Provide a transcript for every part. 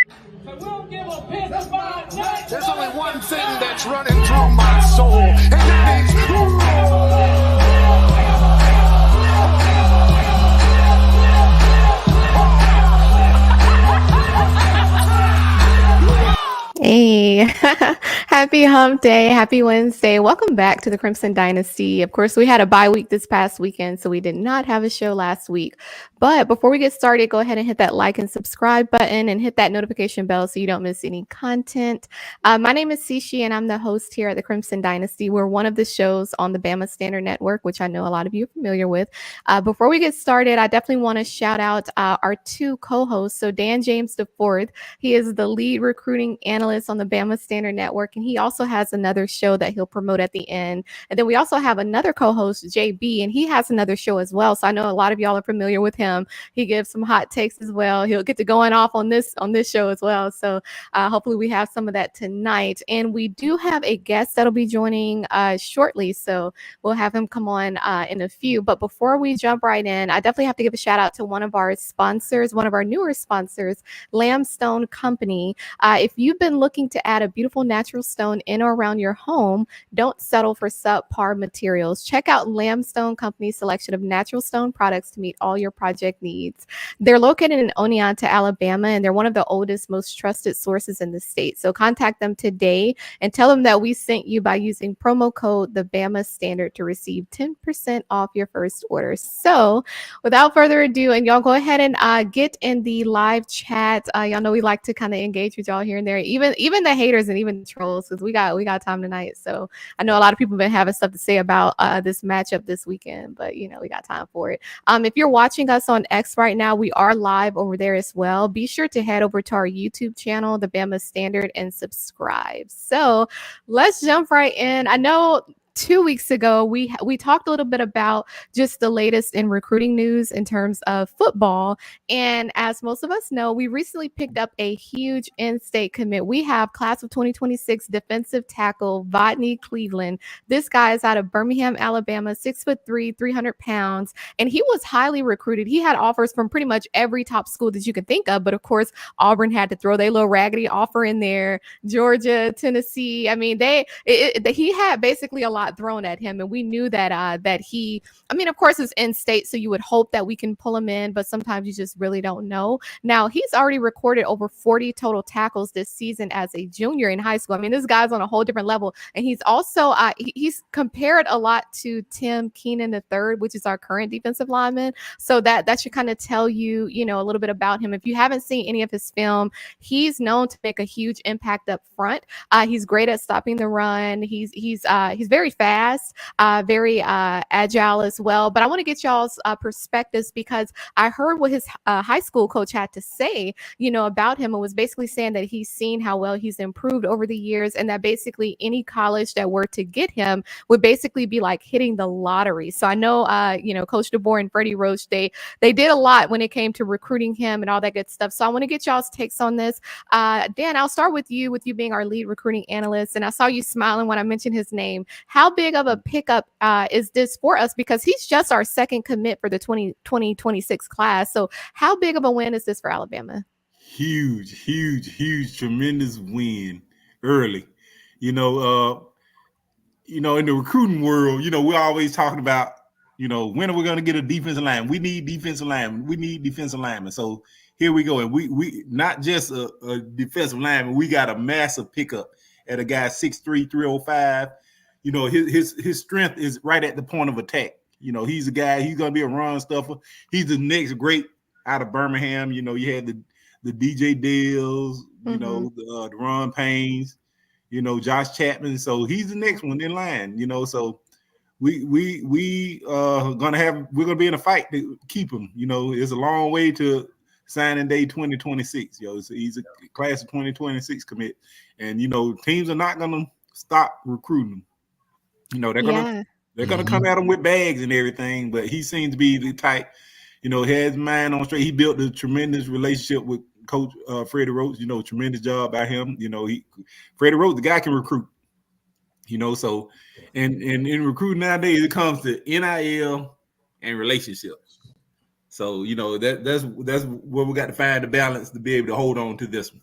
There's only one thing that's running through my soul, and that Hey, happy hump day. Happy Wednesday. Welcome back to the Crimson Dynasty. Of course, we had a bye week this past weekend, so we did not have a show last week. But before we get started, go ahead and hit that like and subscribe button and hit that notification bell so you don't miss any content. My name is Sishi, and I'm the host here at the Crimson Dynasty. We're one of the shows on the Bama Standard Network, which I know a lot of you are familiar with. Before we get started, I definitely want to shout out our two co-hosts. So Dan James IV, he is the lead recruiting analyst on the Bama Standard Network, and he also has another show that he'll promote at the end. And then we also have another co-host, JB, and he has another show as well. So I know a lot of y'all are familiar with him. He gives some hot takes as well. He'll get to going off on this show as well. So hopefully we have some of that tonight. And we do have a guest that'll be joining shortly. So we'll have him come on in a few. But before we jump right in, I definitely have to give a shout out to one of our sponsors, one of our newer sponsors, Limestone Company. If you've been looking to add a beautiful natural stone in or around your home, don't settle for subpar materials. Check out Limestone Company's selection of natural stone products to meet all your project needs. They're located in Oneonta, Alabama, and they're one of the oldest, most trusted sources in the state. So contact them today and tell them that we sent you by using promo code the Bama Standard to receive 10% off your first order. So without further ado, and y'all go ahead and get in the live chat. Y'all know we like to kind of engage with y'all here and there, even the haters and even the trolls, because we got time tonight. So I know a lot of people have been having stuff to say about this matchup this weekend, but we got time for it. If you're watching us on X right now, we are live over there as well. Be sure to head over to our YouTube channel, the Bama Standard, and subscribe. So let's jump right in. I know 2 weeks ago, we talked a little bit about just the latest in recruiting news in terms of football. And as most of us know, we recently picked up a huge in-state commit. We have class of 2026 defensive tackle Vodney Cleveland. This guy is out of Birmingham, Alabama, 6'3", 300 pounds. And he was highly recruited. He had offers from pretty much every top school that you could think of. But of course, Auburn had to throw their little raggedy offer in there. Georgia, Tennessee. I mean, he had basically a lot thrown at him, and we knew that he, I mean, of course it's in state, so you would hope that we can pull him in, but sometimes you just really don't know. Now he's already recorded over 40 total tackles this season as a junior in high school. I mean, this guy's on a whole different level, and he's also he's compared a lot to Tim Keenan III, which is our current defensive lineman. So that should kind of tell you a little bit about him. If you haven't seen any of his film, he's known to make a huge impact up front. He's great at stopping the run. He's very fast, very agile as well. But I want to get y'all's perspectives, because I heard what his high school coach had to say, about him, and was basically saying that he's seen how well he's improved over the years, and that basically any college that were to get him would basically be like hitting the lottery. So I know, Coach DeBoer and Freddie Roach, they did a lot when it came to recruiting him and all that good stuff. So I want to get y'all's takes on this. Dan, I'll start with you being our lead recruiting analyst, and I saw you smiling when I mentioned his name. How big of a pickup is this for us? Because he's just our second commit for the 2026 class. So how big of a win is this for Alabama? Huge, tremendous win early. In the recruiting world, we're always talking about, when are we going to get a defensive line? We need defensive linemen. We need defensive linemen. So here we go. And we not just a defensive lineman, we got a massive pickup at a guy 6'3", 305. His strength is right at the point of attack. He's a guy, he's going to be a run stuffer. He's the next great out of Birmingham. You had the DJ Dales, the Ron Paynes, Josh Chapman. So he's the next one in line, so we're going to be in a fight to keep him. It's a long way to signing day 2026. So he's a class of 2026 commit. And, teams are not going to stop recruiting him. They're gonna come at him with bags and everything, but he seems to be the type, has his mind on straight. He built a tremendous relationship with Coach Freddie Roach. Tremendous job by him. Freddie Roach, the guy can recruit. So and in recruiting nowadays, it comes to NIL and relationships. So that's where we got to find the balance to be able to hold on to this one.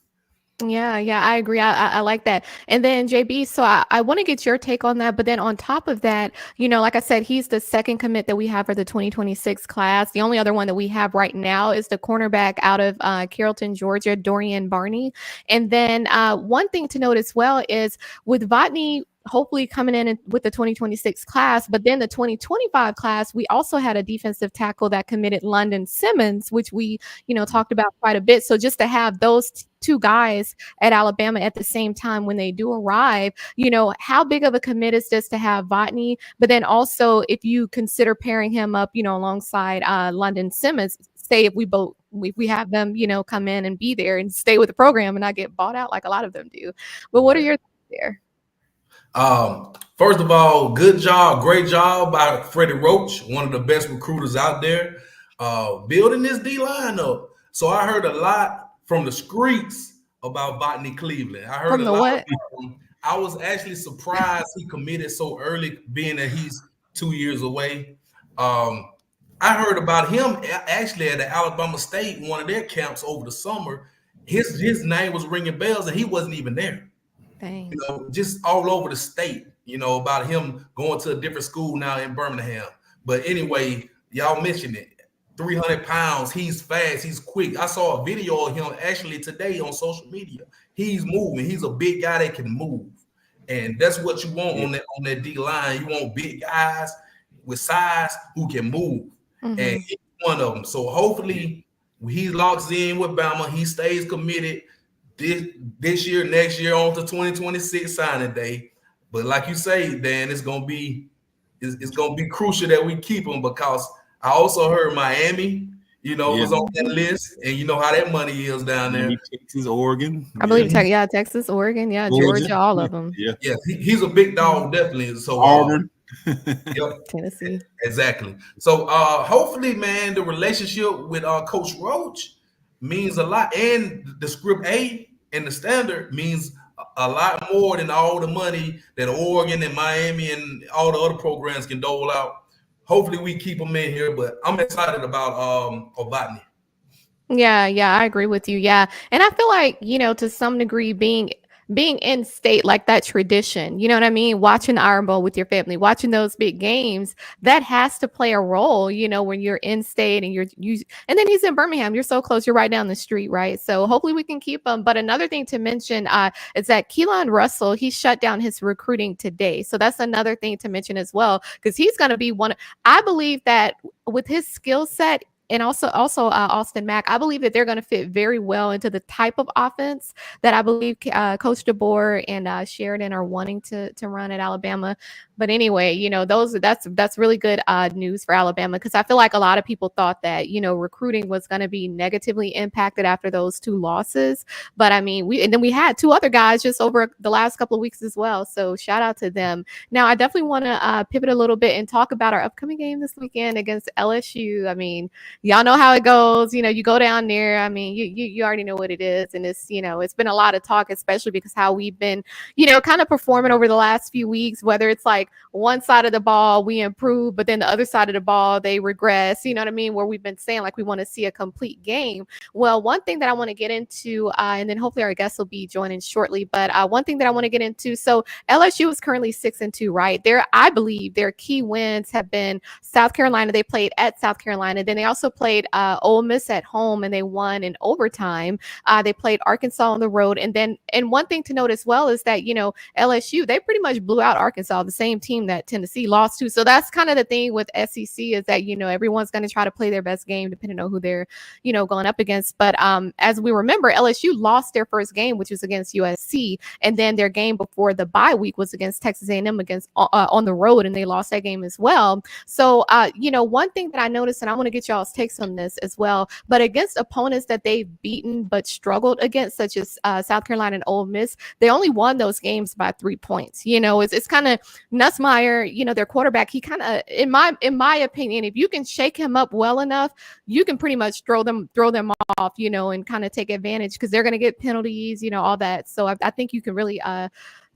Yeah, I agree. I like that. And then JB, so I want to get your take on that. But then on top of that, like I said, he's the second commit that we have for the 2026 class. The only other one that we have right now is the cornerback out of Carrollton, Georgia, Dorian Barney. And then one thing to note as well is with Vodney hopefully coming in with the 2026 class, but then the 2025 class, we also had a defensive tackle that committed, London Simmons, which we, talked about quite a bit. So just to have those two guys at Alabama at the same time when they do arrive, how big of a commit is this to have Vodney? But then also if you consider pairing him up, alongside London Simmons, say if we have them, come in and be there and stay with the program and not get bought out like a lot of them do. But what are your thoughts there? First of all, good job, great job by Freddie Roach, one of the best recruiters out there, building this D line up. So I heard a lot from the streets about Vodney Cleveland. I heard From a the lot what? from him. I was actually surprised he committed so early, being that he's 2 years away. I heard about him actually at the Alabama State, one of their camps over the summer. His name was ringing bells, and he wasn't even there. Dang. Just all over the state, about him going to a different school now in Birmingham. But anyway, y'all mentioned it. 300 pounds. He's fast. He's quick. I saw a video of him actually today on social media. He's moving. He's a big guy that can move. And that's what you want on that D line. You want big guys with size who can move. Mm-hmm. And he's one of them. So hopefully he locks in with Bama. He stays committed this year, next year, on to 2026 signing day. But like you say, Dan, it's gonna be crucial that we keep him, because I also heard Miami, was on that list, and you know how that money is down there. Texas, Oregon. I believe Texas, Oregon, Georgia, all of them. Yeah, he's a big dog, definitely. So Auburn. Yep. Tennessee. Exactly. So hopefully, man, the relationship with Coach Roach means a lot, and the script A and the standard means a lot more than all the money that Oregon and Miami and all the other programs can dole out. Hopefully we keep them in here, but I'm excited about Vodney. Yeah, I agree with you. Yeah. And I feel like, to some degree being in state, like that tradition, you know what I mean? Watching the Iron Bowl with your family, watching those big games, that has to play a role, when you're in state and and then he's in Birmingham, you're so close, you're right down the street, right? So hopefully we can keep him. But another thing to mention is that Keelan Russell, he shut down his recruiting today. So that's another thing to mention as well, because he's going to be I believe that with his skill set, and also Austin Mack, I believe that they're going to fit very well into the type of offense that I believe Coach DeBoer and Sheridan are wanting to run at Alabama. But anyway, that's really good news for Alabama, because I feel like a lot of people thought that, recruiting was going to be negatively impacted after those two losses. But I mean, we had two other guys just over the last couple of weeks as well. So shout out to them. Now, I definitely want to pivot a little bit and talk about our upcoming game this weekend against LSU. I mean, y'all know how it goes. You go down there. I mean, you already know what it is. And it's, it's been a lot of talk, especially because how we've been, kind of performing over the last few weeks, whether it's like one side of the ball, we improve, but then the other side of the ball, they regress, you know what I mean? Where we've been saying like we want to see a complete game. Well, one thing that I want to get into, and then hopefully our guests will be joining shortly, but one thing that I want to get into, so LSU is currently 6-2, right? I believe their key wins have been South Carolina. They played at South Carolina. Then they also played Ole Miss at home, and they won in overtime. They played Arkansas on the road. And one thing to note as well is that, LSU, they pretty much blew out Arkansas, the same team that Tennessee lost to. So that's kind of the thing with SEC, is that, everyone's going to try to play their best game depending on who they're, going up against. But as we remember, LSU lost their first game, which was against USC. And then their game before the bye week was against Texas A&M on the road, and they lost that game as well. So, one thing that I noticed, and I want to get y'all's takes on this as well, but against opponents that they've beaten but struggled against, such as South Carolina and Ole Miss, they only won those games by 3 points. It's kind of Nussmeier, their quarterback. He kind of, in my opinion, if you can shake him up well enough, you can pretty much throw them off, and kind of take advantage, because they're going to get penalties, all that. So I think you can really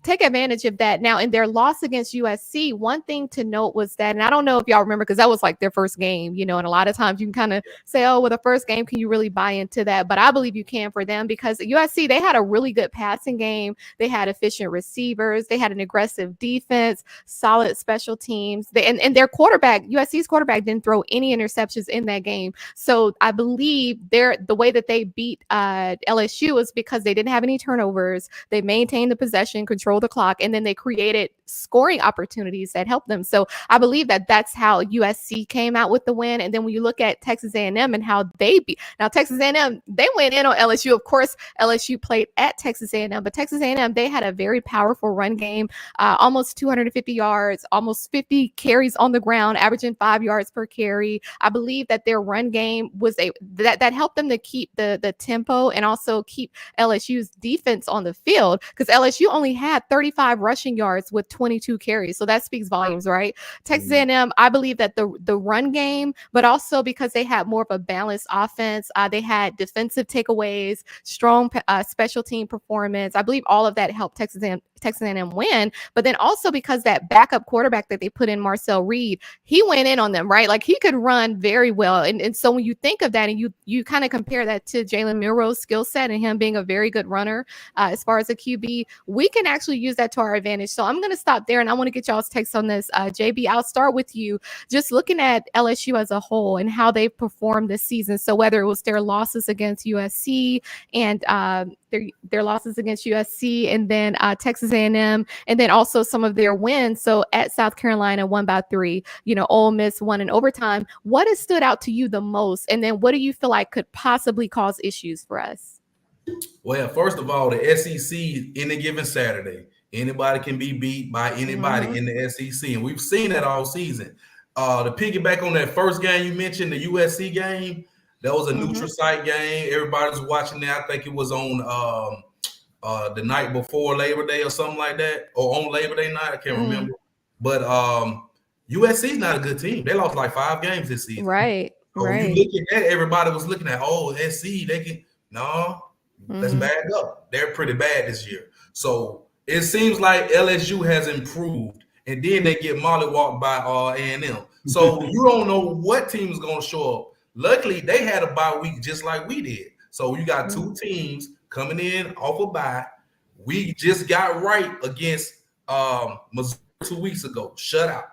take advantage of that. Now, in their loss against USC, one thing to note was that, and I don't know if y'all remember, because that was like their first game, and a lot of times you can kind of say, oh, well, the first game, can you really buy into that? But I believe you can for them, because USC, they had a really good passing game. They had efficient receivers. They had an aggressive defense, solid special teams. And their quarterback, USC's quarterback, didn't throw any interceptions in that game. So I believe the way that they beat LSU was because they didn't have any turnovers. They maintained the possession, control the clock, and then they created scoring opportunities that helped them. So I believe that that's how USC came out with the win. And then when you look at Texas A&M and how they beat, now Texas A&M, they went in on LSU. Of course, LSU played at Texas A&M, but Texas A&M, they had a very powerful run game, almost 250 yards, almost 50 carries on the ground, averaging 5 yards per carry. I believe that their run game was that helped them to keep the tempo and also keep LSU's defense on the field, because LSU only had 35 rushing yards with 22 carries. So that speaks volumes, right? Texas A&M, I believe that the run game, but also because they had more of a balanced offense, they had defensive takeaways, strong special team performance. I believe all of that helped Texas A&M win. But then also because that backup quarterback that they put in, Marcel Reed, he went in on them, right? Like, he could run very well. And so when you think of that and you kind of compare that to Jalen Milroe's skill set and him being a very good runner as far as a QB, we can actually use that to our advantage. So I'm going to stop there, and I want to get y'all's takes on this. JB, I'll start with you. Just looking at LSU as a whole and how they've performed this season. So whether it was their losses against USC and their losses against USC, and then Texas A&M, and then also some of their wins. So at South Carolina, won by 3, Ole Miss won in overtime. What has stood out to you the most? And then what do you feel like could possibly cause issues for us? Well, first of all, the SEC, any given Saturday, anybody can be beat by anybody in the SEC. And we've seen that all season. To piggyback on that first game you mentioned, the USC game, that was a neutral site game. Everybody was watching that. I think it was on the night before Labor Day or something like that, or on Labor Day night. I can't remember. But USC's not a good team. They lost like 5 games this season. Right. So you look at that, everybody was looking at, SC, they can, let's back up. They're pretty bad this year. So it seems like LSU has improved, and then they get mollywalked by A&M. So you don't know what team is going to show up. Luckily, they had a bye week just like we did. So you got 2 teams coming in off a bye. We just got right against Missouri 2 weeks ago. Shut out.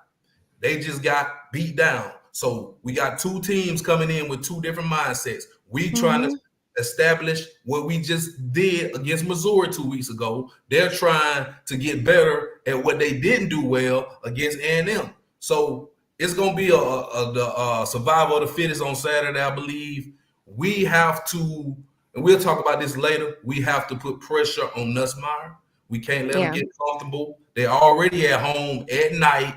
They just got beat down. So we got 2 teams coming in with 2 different mindsets. We trying to establish what we just did against Missouri 2 weeks ago. They're trying to get better at what they didn't do well against A&M. So it's going to be the survival of the fittest on Saturday, I believe. We have to, and we'll talk about this later, we have to put pressure on Nussmeier. We can't let them get comfortable. They're already at home at night,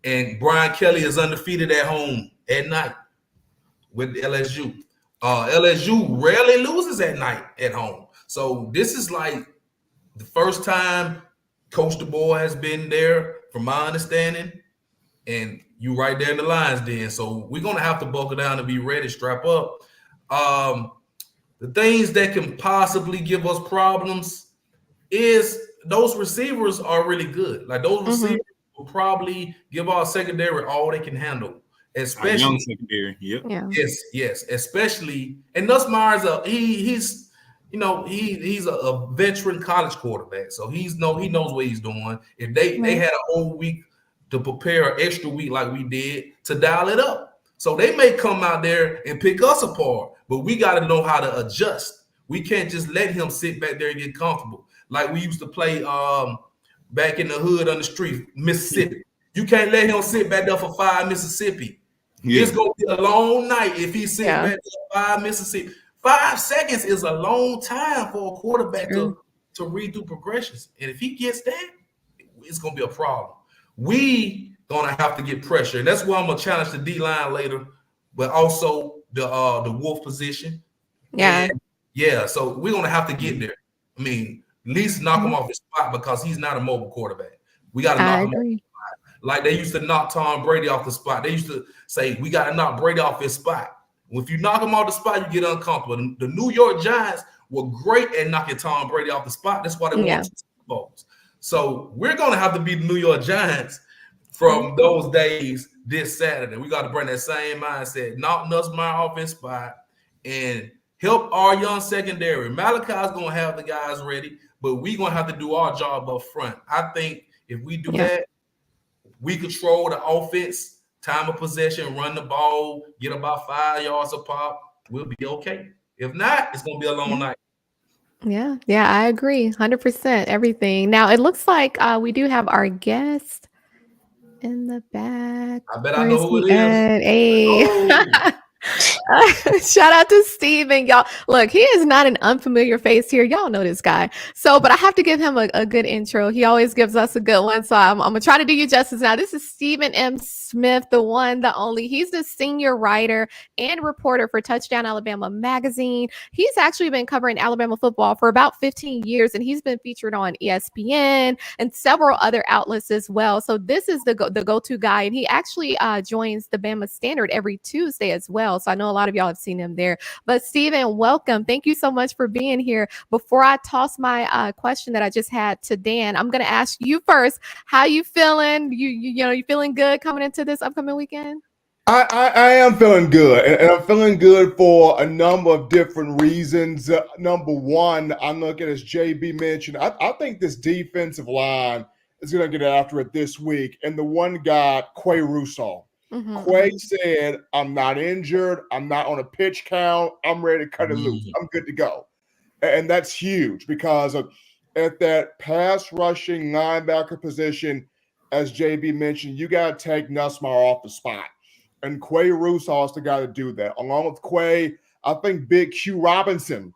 and Brian Kelly is undefeated at home at night with LSU. LSU rarely loses at night at home. So this is like the first time Coach DeBoer has been there, from my understanding, and you right there in the lines then. So we're going to have to buckle down and be ready, strap up. The things that can possibly give us problems is those receivers are really good. Like, those receivers will probably give our secondary all they can handle. Especially young secondary, yes, especially, and Nussmeier's he's a veteran college quarterback, so he knows what he's doing. If they had a whole week to prepare, an extra week like we did, to dial it up, so they may come out there and pick us apart, but we got to know how to adjust. We can't just let him sit back there and get comfortable like we used to play back in the hood on the street, Mississippi. You can't let him sit back there for 5 Mississippi. It's going to be a long night if he sits back there for 5 Mississippi. 5 seconds is a long time for a quarterback to read through progressions. And if he gets that, it's going to be a problem. We going to have to get pressure. And that's why I'm going to challenge the D-line later, but also the Wolf position. So we're going to have to get there. I mean, at least knock him off his spot, because he's not a mobile quarterback. We got to knock him off his spot. Like they used to knock Tom Brady off the spot. They used to say, we got to knock Brady off his spot. Well, if you knock him off the spot, you get uncomfortable. The New York Giants were great at knocking Tom Brady off the spot. That's why they won 2 Super Bowls. So we're going to have to beat the New York Giants from those days this Saturday. We got to bring that same mindset, knock Nussmeier off his spot, and help our young secondary. Malachi's going to have the guys ready, but we're going to have to do our job up front. I think if we do that, we control the offense, time of possession, run the ball, get about 5 yards a pop, we'll be okay. If not, it's going to be a long night. Yeah, I agree. 100%. Everything. Now, it looks like we do have our guest in the back. I bet I know who it is. Hey. Shout out to Steven, y'all. Look, he is not an unfamiliar face here. Y'all know this guy. So, but I have to give him a good intro. He always gives us a good one. So I'm going to try to do you justice now. This is Stephen M. Smith, the one, the only. He's the senior writer and reporter for Touchdown Alabama magazine. He's actually been covering Alabama football for about 15 years, and he's been featured on ESPN and several other outlets as well. So this is the go-to guy, and he actually joins the Bama Standard every Tuesday as well. So I know a lot of y'all have seen him there. But Stephen, welcome. Thank you so much for being here. Before I toss my question that I just had to Dan, I'm going to ask you first. How you feeling? You feeling good coming into this upcoming weekend? I am feeling good, and I'm feeling good for a number of different reasons. Number one, I'm looking, as JB mentioned, I think this defensive line is going to get after it this week. And the one guy, Quay Russo. Quay said, I'm not injured. I'm not on a pitch count. I'm ready to cut it loose. I'm good to go. And that's huge because at that pass rushing linebacker position, as JB mentioned, you got to take Nussmeier off the spot. And Quay Russo is the guy to do that. Along with Quay, I think Big Q Robinson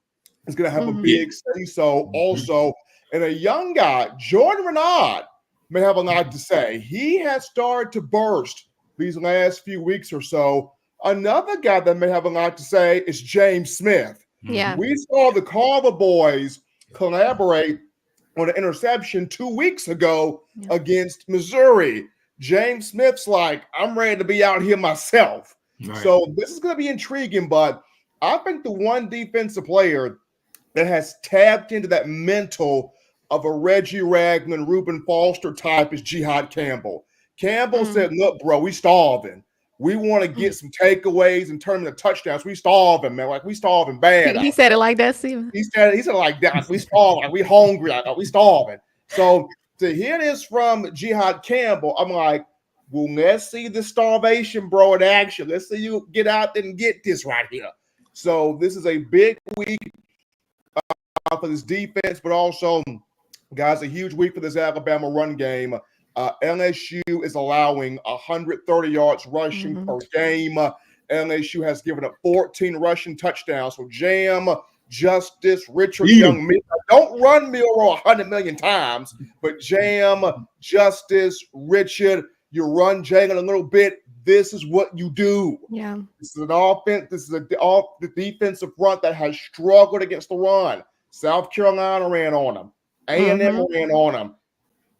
is going to have a big say-so also. And a young guy, Jordan Renaud, may have a lot to say. He has started to burst these last few weeks or so. Another guy that may have a lot to say is James Smith. Yeah. We saw the Carver boys collaborate on an interception 2 weeks ago against Missouri. James Smith's like, I'm ready to be out here myself. Right. So this is going to be intriguing, but I think the one defensive player that has tapped into that mental of a Reggie Ragland, Reuben Foster type is Jihad Campbell. Campbell said, look, bro, we starving. We want to get some takeaways and turn them into touchdowns. We starving, man. Like, we starving bad. He said it like that, Steven. He said it like that. We starving. Like, we hungry. Like, we starving. So to hear this from Jihad Campbell, I'm like, well, let's see the starvation, bro, in action. Let's see you get out there and get this right here. So this is a big week for this defense, but also, guys, a huge week for this Alabama run game. LSU is allowing 130 yards rushing per game. LSU has given up 14 rushing touchdowns. So Jam, Justice, Richard, Young, don't run Milrow 100 million times, but Jam, Justice, Richard, you run Jalen a little bit. This is what you do. Yeah. This is an offense. This is the defensive front that has struggled against the run. South Carolina ran on them. A&M ran on them.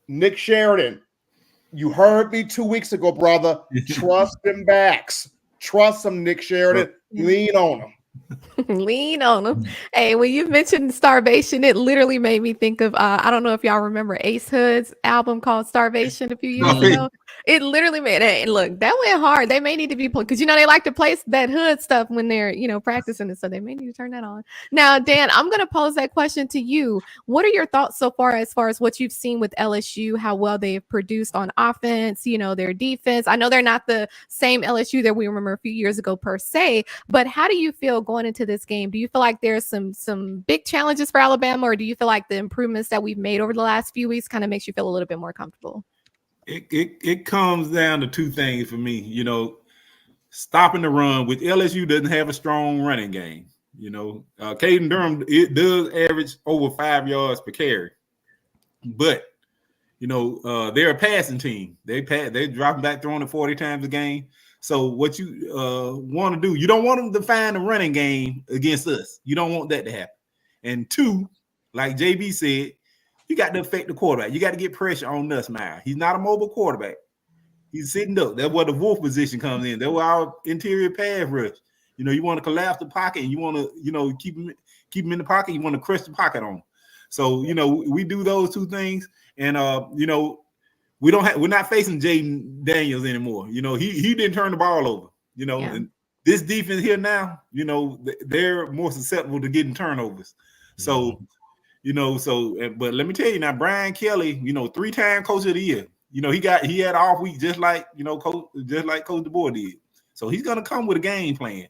Nick Sheridan, you heard me 2 weeks ago, brother. Trust them backs. Trust them, Nick Sheridan. Lean on them. Lean on them. Hey, when you mentioned starvation, it literally made me think of I don't know if y'all remember Ace Hood's album called Starvation a few years ago. It literally made it. And look, that went hard. They may need to be playing because they like to play that hood stuff when they're practicing it, so they may need to turn that on. Now, Dan, I'm going to pose that question to you. What are your thoughts so far as what you've seen with LSU? How well they've produced on offense? Their defense. I know they're not the same LSU that we remember a few years ago per se, but how do you feel going into this game? Do you feel like there's some big challenges for Alabama, or do you feel like the improvements that we've made over the last few weeks kind of makes you feel a little bit more comfortable? It comes down to two things for me. Stopping the run, which LSU doesn't have a strong running game. Caden Durham, it does average over 5 yards per carry, but they're a passing team. They're dropping back, throwing it 40 times a game. So what you want to do, you don't want them to find a running game against us. You don't want that to happen. And two, like JB said, you got to affect the quarterback. You got to get pressure on Nussmeier. He's not a mobile quarterback. He's sitting up. That's where the wolf position comes in. That's where our interior pass rush. You want to collapse the pocket, and you want to, keep him in the pocket. You want to crush the pocket on him. So we do those two things, and we're not facing Jaden Daniels anymore. He didn't turn the ball over. And this defense here now, they're more susceptible to getting turnovers. So, but let me tell you now, Brian Kelly, 3-time coach of the year. He had off week just like Coach DeBoer did. So he's gonna come with a game plan.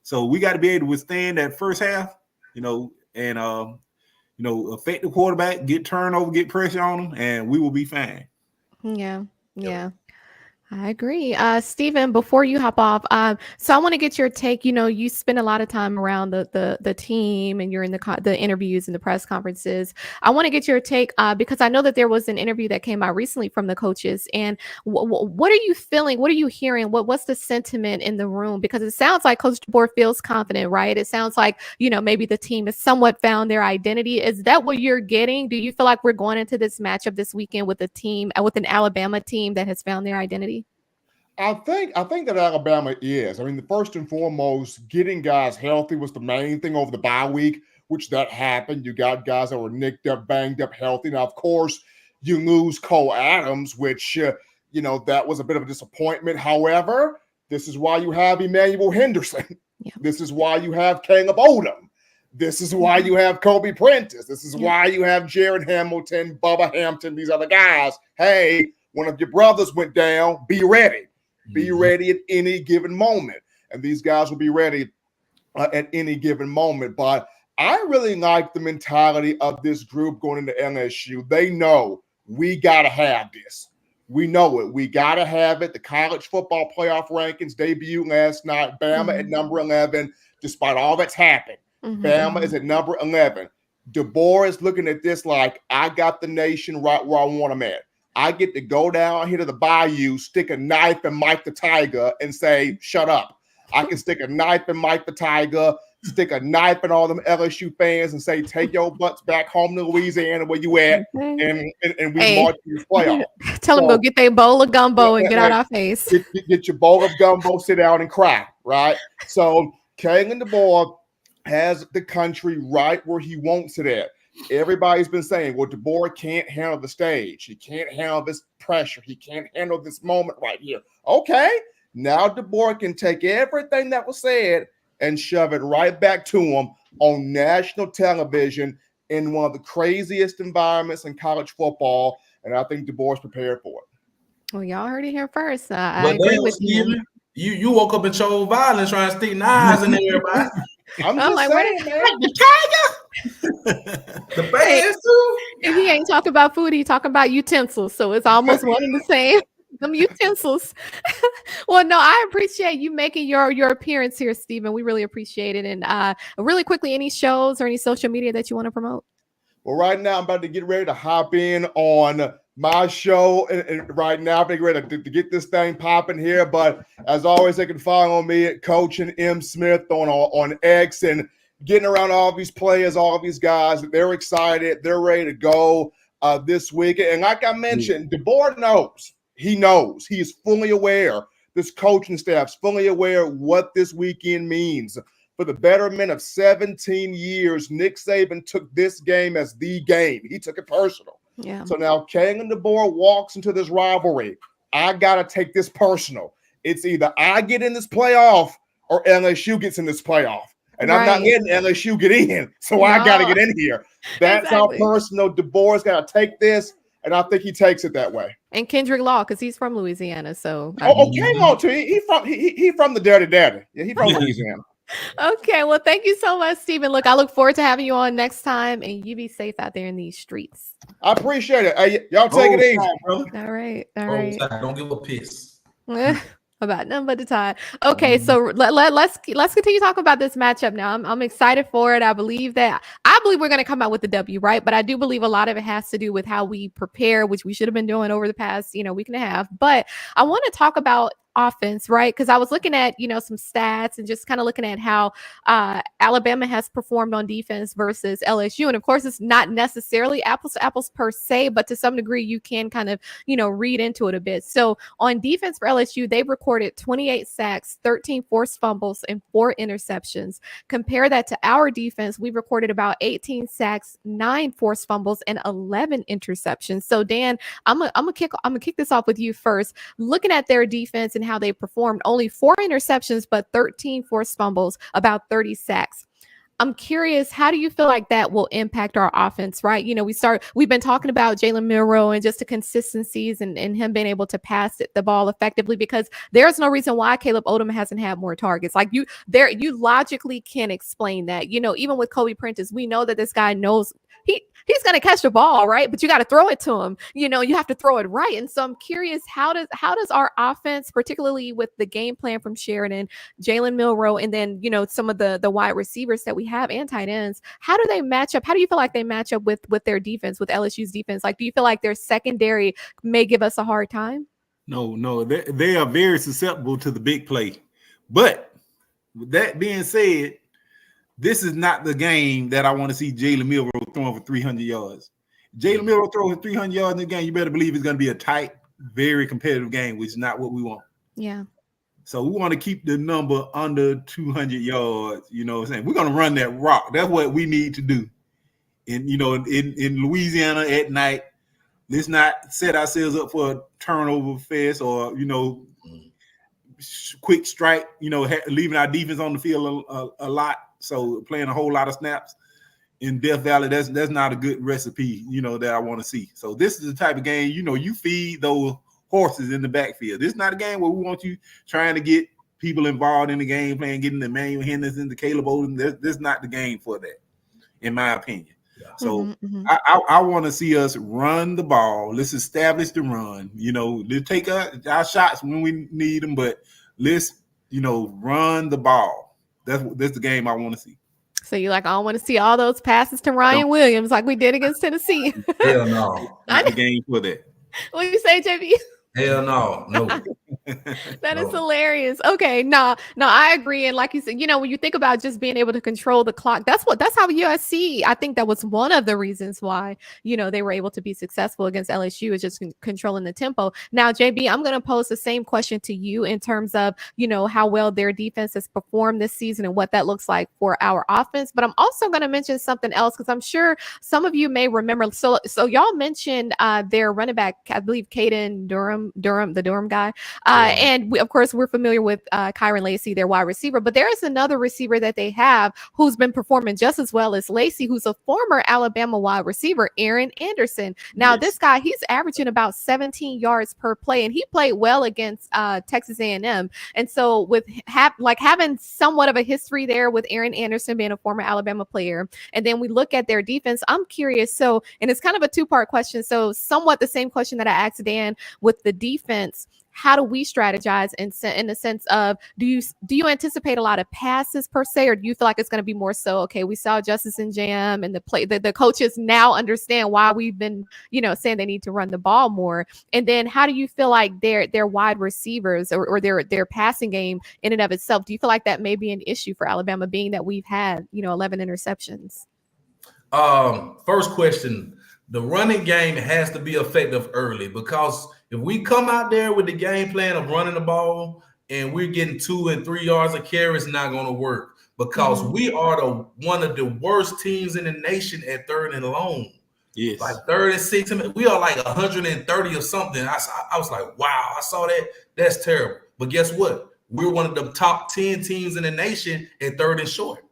So we got to be able to withstand that first half, and affect the quarterback, get turnover, get pressure on him, and we will be fine. Yeah. I agree. Stephen, before you hop off, so I want to get your take. You spend a lot of time around the team, and you're in the interviews and the press conferences. I want to get your take because I know that there was an interview that came out recently from the coaches. And what are you feeling? What are you hearing? What's the sentiment in the room? Because it sounds like Coach DeBoer feels confident, right? It sounds like maybe the team has somewhat found their identity. Is that what you're getting? Do you feel like we're going into this matchup this weekend with with an Alabama team that has found their identity? I think that Alabama is. I mean, the first and foremost, getting guys healthy was the main thing over the bye week, which that happened. You got guys that were nicked up, banged up, healthy. Now, of course, you lose Cole Adams, which, that was a bit of a disappointment. However, this is why you have Emmanuel Henderson. Yeah. This is why you have Caleb Odom. This is why you have Kobe Prentice. This is why you have Jared Hamilton, Bubba Hampton, these other guys. Hey, one of your brothers went down. Be ready. Be ready at any given moment. And these guys will be ready at any given moment. But I really like the mentality of this group going into LSU. They know we got to have this. We know it. We got to have it. The college football playoff rankings debuted last night. Bama at number 11, despite all that's happened. Bama is at number 11. DeBoer is looking at this like, I got the nation right where I want them at. I get to go down here to the bayou, stick a knife in Mike the Tiger and say, shut up. I can stick a knife in Mike the Tiger, stick a knife in all them LSU fans and say, take your butts back home to Louisiana where you at, and we march to the playoff. Tell them go get their bowl of gumbo and get out our face. Get your bowl of gumbo, sit down and cry, right? So Kalen DeBoer has the country right where he wants it at. Everybody's been saying, well, DeBoer can't handle the stage. He can't handle this pressure. He can't handle this moment right here. Okay, now DeBoer can take everything that was said and shove it right back to him on national television in one of the craziest environments in college football, and I think DeBoer's prepared for it. Well, y'all heard it here first. I agree with you. You woke up and chose violence trying to stick knives in everybody. I'm just like, saying, man. The fans too. If he ain't talking about food, he talking about utensils. So it's almost one and the same. Them utensils. Well, no, I appreciate you making your appearance here, Stephen. We really appreciate it. And really quickly, any shows or any social media that you want to promote? Well, right now I'm about to get ready to hop in on my show, and right now I'm getting ready to get this thing popping here. But as always, they can follow me at Coaching M Smith on X, and getting around all these players, all these guys. They're excited. They're ready to go this week. And like I mentioned, DeBoer knows. He knows. He is fully aware. This coaching staff's fully aware what this weekend means. For the betterment of 17 years, Nick Saban took this game as the game. He took it personal. Yeah. So now Kalen DeBoer walks into this rivalry. I got to take this personal. It's either I get in this playoff or LSU gets in this playoff. And I'm not letting LSU get in, so I got to get in here. That's how personal DeBoer's got to take this, and I think he takes it that way. And Kendrick Law, because he's from Louisiana, so. Okay, Law too. He from the Dirty Daddy. Yeah, he from Louisiana. Okay, well, thank you so much, Stephen. Look, I look forward to having you on next time, and you be safe out there in these streets. I appreciate it. Hey, y'all take it easy, brother. All right. Don't give a piss. About nothing but the tide. Okay, so let's continue talking about this matchup now. I'm excited for it. I believe we're going to come out with the W, right? But I do believe a lot of it has to do with how we prepare, which we should have been doing over the past, week and a half. But I want to talk about offense, right? Because I was looking at, some stats and just kind of looking at how Alabama has performed on defense versus LSU. And of course, it's not necessarily apples to apples per se, but to some degree, you can kind of, read into it a bit. So on defense for LSU, they've recorded 28 sacks, 13 forced fumbles, and 4 interceptions. Compare that to our defense. We've recorded about 18 sacks, 9 forced fumbles, and 11 interceptions. So Dan, I'm gonna kick this off with you first. Looking at their defense and how they performed, only 4 interceptions, but 13 forced fumbles, about 30 sacks. I'm curious, how do you feel like that will impact our offense, right? We've been talking about Jalen Milroe and just the consistencies and him being able to pass the ball effectively, because there's no reason why Caleb Odom hasn't had more targets. Like you logically can explain that. Even with Kobe Prentice, we know that this guy knows he's going to catch the ball, right? But you got to throw it to him. You have to throw it right. And so I'm curious, how does our offense, particularly with the game plan from Sheridan, Jalen Milroe, and then, some of the wide receivers that we have and tight ends, how do they match up? How do you feel like they match up with their defense, with LSU's defense? Like, do you feel like their secondary may give us a hard time? No, they are very susceptible to the big play. But with that being said, this is not the game that I want to see Jalen Milroe throwing for 300 yards. Jalen Milroe throwing 300 yards in the game, you better believe it's going to be a tight, very competitive game, which is not what we want. Yeah. So we want to keep the number under 200 yards. You know what I'm saying? We're going to run that rock. That's what we need to do. And, in Louisiana at night, let's not set ourselves up for a turnover fest or, quick strike, leaving our defense on the field a lot. So playing a whole lot of snaps in Death Valley, that's not a good recipe, that I want to see. So this is the type of game, you feed those horses in the backfield. This is not a game where we want you trying to get people involved in the game plan, getting the Emmanuel Henderson, the Caleb Odom. This is not the game for that, in my opinion. Yeah. So I want to see us run the ball. Let's establish the run. Let's take our shots when we need them, but let's, run the ball. That's the game I want to see. So you're like, I don't want to see all those passes to Ryan Williams like we did against Tennessee. Hell no. Not the game for that. What do you say, JB? Hell no. That is hilarious. Okay, no, I agree. And like you said, when you think about just being able to control the clock, that's how USC, I think that was one of the reasons why, they were able to be successful against LSU, is just controlling the tempo. Now, JB, I'm going to pose the same question to you in terms of, how well their defense has performed this season and what that looks like for our offense. But I'm also going to mention something else, because I'm sure some of you may remember. So y'all mentioned their running back, I believe Caden Durham, the Durham guy. And we, of course, we're familiar with Kyron Lacey, their wide receiver, but there is another receiver that they have who's been performing just as well as Lacey, who's a former Alabama wide receiver, Aaron Anderson. Now, This guy, he's averaging about 17 yards per play, and he played well against Texas A&M. And so with having somewhat of a history there with Aaron Anderson being a former Alabama player, and then we look at their defense, I'm curious. So, and it's kind of a two-part question. So somewhat the same question that I asked Dan with the defense. How do we strategize in the sense of, do you anticipate a lot of passes per se, or do you feel like it's going to be more so, okay, we saw Justice and Jam and the coaches now understand why we've been, saying they need to run the ball more. And then how do you feel like their wide receivers or their passing game in and of itself, do you feel like that may be an issue for Alabama, being that we've had, 11 interceptions? First question, the running game has to be effective early, because if we come out there with the game plan of running the ball and we're getting 2 and 3 yards of carry, it's not going to work, because we are one of the worst teams in the nation at 3rd and long. Yes. Like 3rd and 6. We are like 130 or something. I was like, wow, I saw that. That's terrible. But guess what? We're one of the top 10 teams in the nation at 3rd and short.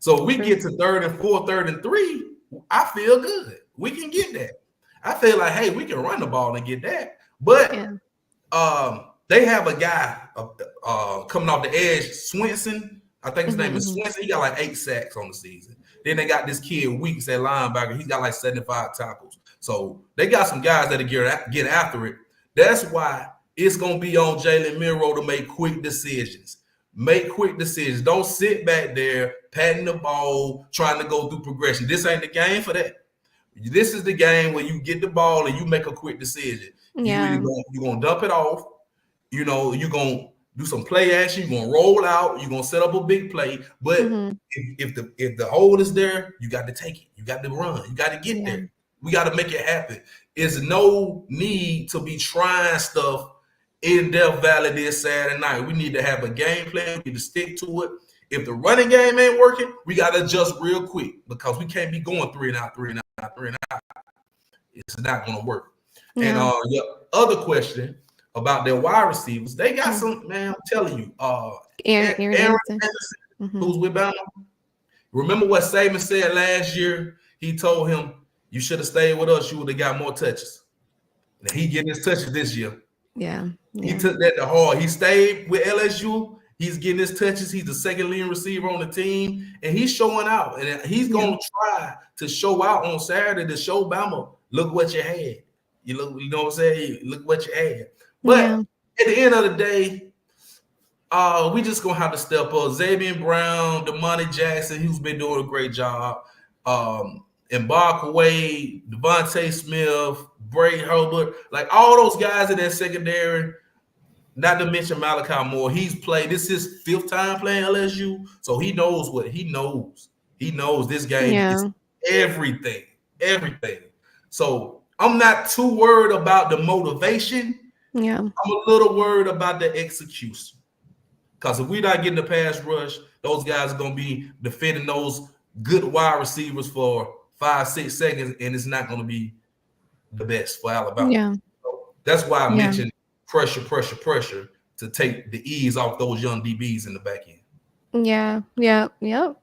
So we get to 3rd and 4, 3rd and 3. I feel good. We can get that. I feel like, hey, we can run the ball and get that. But they have a guy coming off the edge, Swinson. I think his name is Swinson. He got like 8 sacks on the season. Then they got this kid Weeks at linebacker. He's got like 75 tackles. So they got some guys that get after it. That's why it's going to be on Jalen Milroe to make quick decisions. Make quick decisions. Don't sit back there patting the ball, trying to go through progression. This ain't the game for that. This is the game where you get the ball and you make a quick decision. Yeah. You're going to dump it off, you're gonna do some play action, you're gonna roll out, you're gonna set up a big play. But if the hold is there, you got to take it, you got to run, you got to get there. We got to make it happen. There's no need to be trying stuff in Death Valley this Saturday night. We need to have a game plan. We need to stick to it. If the running game ain't working, we got to adjust real quick because we can't be going 3 and out, 3 and out, 3 and out. It's not going to work. And your other question about their wide receivers, they got some, man, I'm telling you, Aaron Anderson, who's with Bama. Remember what Saban said last year? He told him, you should have stayed with us. You would have got more touches. And he getting his touches this year. Yeah. He took that to heart. He stayed with LSU. He's getting his touches. He's the second leading receiver on the team, and he's showing out. And he's going to try to show out on Saturday to show Bama, look what you had. You know what I'm saying? Look what you had. But at the end of the day, we just going to have to step up. Xavier Brown, Damani Jackson, who's been doing a great job. Mbakwe, Devontae Smith, Bray Herbert, like all those guys in that secondary, not to mention Malachi Moore. He's played. This is his 5th time playing LSU, so he knows what he knows. He knows this game is everything. So I'm not too worried about the motivation. Yeah. I'm a little worried about the execution. Because if we're not getting the pass rush, those guys are going to be defending those good wide receivers for 5-6 seconds, and it's not going to be the best for Alabama. Yeah. So that's why I mentioned pressure to take the ease off those young DBs in the back end. Yep.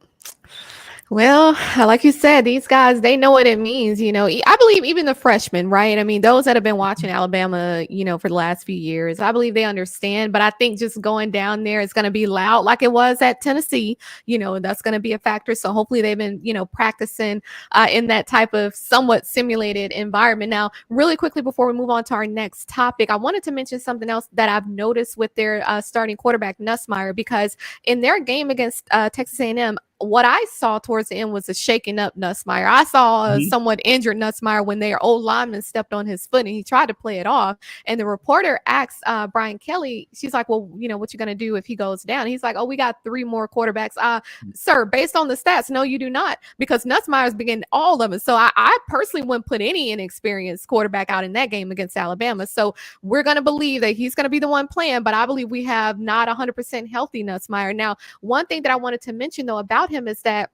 Well, like you said, these guys, they know what it means. I believe even the freshmen, right? I mean, those that have been watching Alabama, for the last few years, I believe they understand. But I think just going down there, it's going to be loud like it was at Tennessee. That's going to be a factor. So hopefully they've been, practicing in that type of somewhat simulated environment. Now, really quickly before we move on to our next topic, I wanted to mention something else that I've noticed with their starting quarterback, Nussmeier, because in their game against Texas A&M, what I saw towards the end was a shaking up Nussmeier. I saw a somewhat injured Nussmeier when their old lineman stepped on his foot and he tried to play it off. And the reporter asked Brian Kelly, she's like, well, what you going to do if he goes down? He's like, oh, we got 3 more quarterbacks. Sir, based on the stats, no, you do not, because Nussmeier's beginning all of them. So I personally wouldn't put any inexperienced quarterback out in that game against Alabama. So we're going to believe that he's going to be the one playing, but I believe we have not 100% healthy Nussmeier. Now, one thing that I wanted to mention, though, about him is that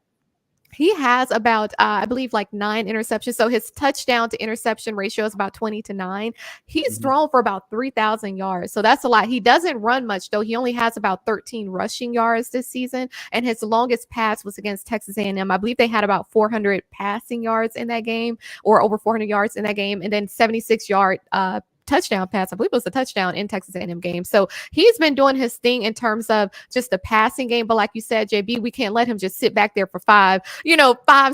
he has about, I believe, like 9 interceptions. So his touchdown to interception ratio is about 20-9. He's thrown for about 3,000 yards. So that's a lot. He doesn't run much, though. He only has about 13 rushing yards this season. And his longest pass was against Texas A&M. I believe they had about 400 passing yards in that game, or over 400 yards in that game. And then 76-yard touchdown pass. I believe it was a touchdown in Texas A&M game. So he's been doing his thing in terms of just the passing game. But like you said, JB, we can't let him just sit back there for 5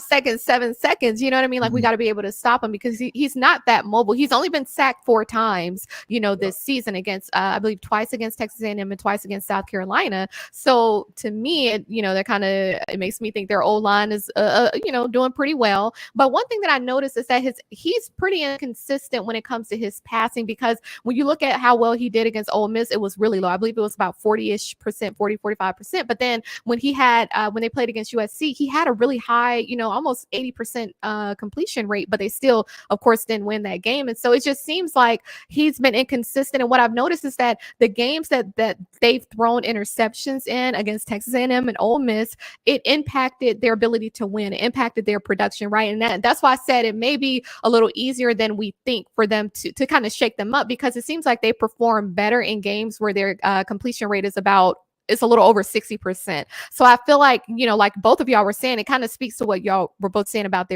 seconds, 7 seconds. You know what I mean? Like we got to be able to stop him because he's not that mobile. He's only been sacked 4 times, this season against, I believe twice against Texas A&M and twice against South Carolina. So to me, it makes me think their O-line is, doing pretty well. But one thing that I noticed is that he's pretty inconsistent when it comes to his passing, because when you look at how well he did against Ole Miss, it was really low. I believe it was about 45%. But then when they played against USC, he had a really high, almost 80% completion rate, but they still, of course, didn't win that game. And so it just seems like he's been inconsistent. And what I've noticed is that the games that they've thrown interceptions in against Texas A&M and Ole Miss, it impacted their ability to win. It impacted their production, right? And that's why I said it may be a little easier than we think for them to kind of shake them up, because it seems like they perform better in games where their completion rate is it's a little over 60%. So I feel like, like both of y'all were saying, it kind of speaks to what y'all were both saying about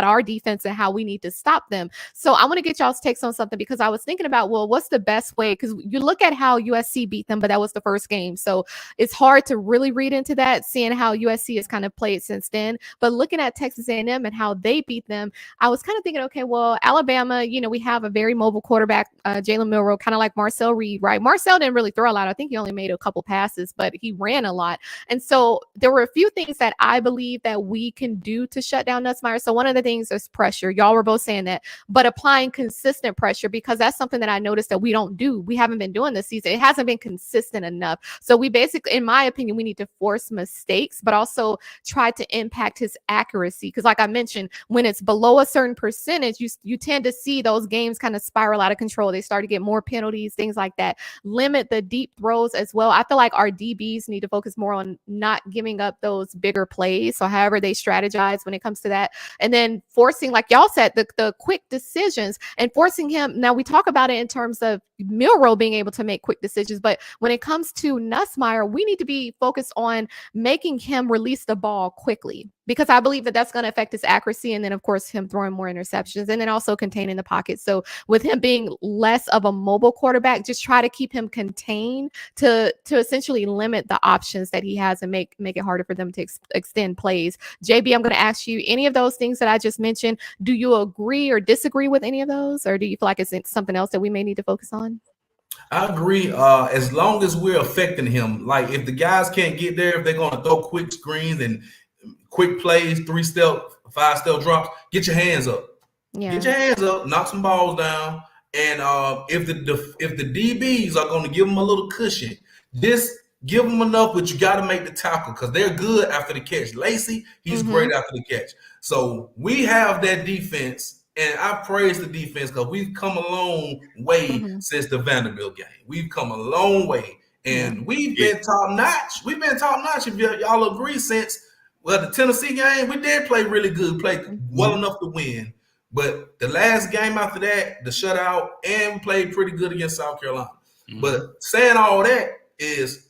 our defense and how we need to stop them. So I want to get y'all's takes on something, because I was thinking about, well, what's the best way? Because you look at how USC beat them, but that was the first game. So it's hard to really read into that, seeing how USC has kind of played since then. But looking at Texas A&M and how they beat them, I was kind of thinking, okay, well, Alabama, we have a very mobile quarterback, Jalen Milroe, kind of like Marcel Reed, right? Marcel didn't really throw a lot. I think he only made a couple passes, but but he ran a lot. And so there were a few things that I believe that we can do to shut down Nussmeier. So one of the things is pressure. Y'all were both saying that, but applying consistent pressure, because that's something that I noticed that we don't do. We haven't been doing this season. It hasn't been consistent enough. So we basically, in my opinion, we need to force mistakes, but also try to impact his accuracy. Because like I mentioned, when it's below a certain percentage, you tend to see those games kind of spiral out of control. They start to get more penalties, things like that. Limit the deep throws as well. I feel like our DBs need to focus more on not giving up those bigger plays. So however they strategize when it comes to that. And then forcing, like y'all said, the quick decisions and forcing him. Now we talk about it in terms of Milroe being able to make quick decisions, but when it comes to Nussmeier, we need to be focused on making him release the ball quickly, because I believe that that's going to affect his accuracy. And then, of course, him throwing more interceptions and then also containing the pocket. So with him being less of a mobile quarterback, just try to keep him contained to essentially limit the options that he has and make it harder for them to extend plays. JB, I'm going to ask you, any of those things that I just mentioned, do you agree or disagree with any of those? Or do you feel like it's something else that we may need to focus on? I agree. As long as we're affecting him, like if the guys can't get there, if they're going to throw quick screens and quick plays, 3-step, 5-step drops, get your hands up. Yeah. Get your hands up, knock some balls down. And if the DBs are going to give them a little cushion, just give them enough, but you got to make the tackle because they're good after the catch. Lacey, he's great after the catch. So we have that defense. And I praise the defense because we've come a long way since the Vanderbilt game. We've come a long way, and we've been top notch. We've been top notch. If y'all agree, since the Tennessee game, we did play really good, played well enough to win. But the last game after that, the shutout, and we played pretty good against South Carolina. But saying all that is,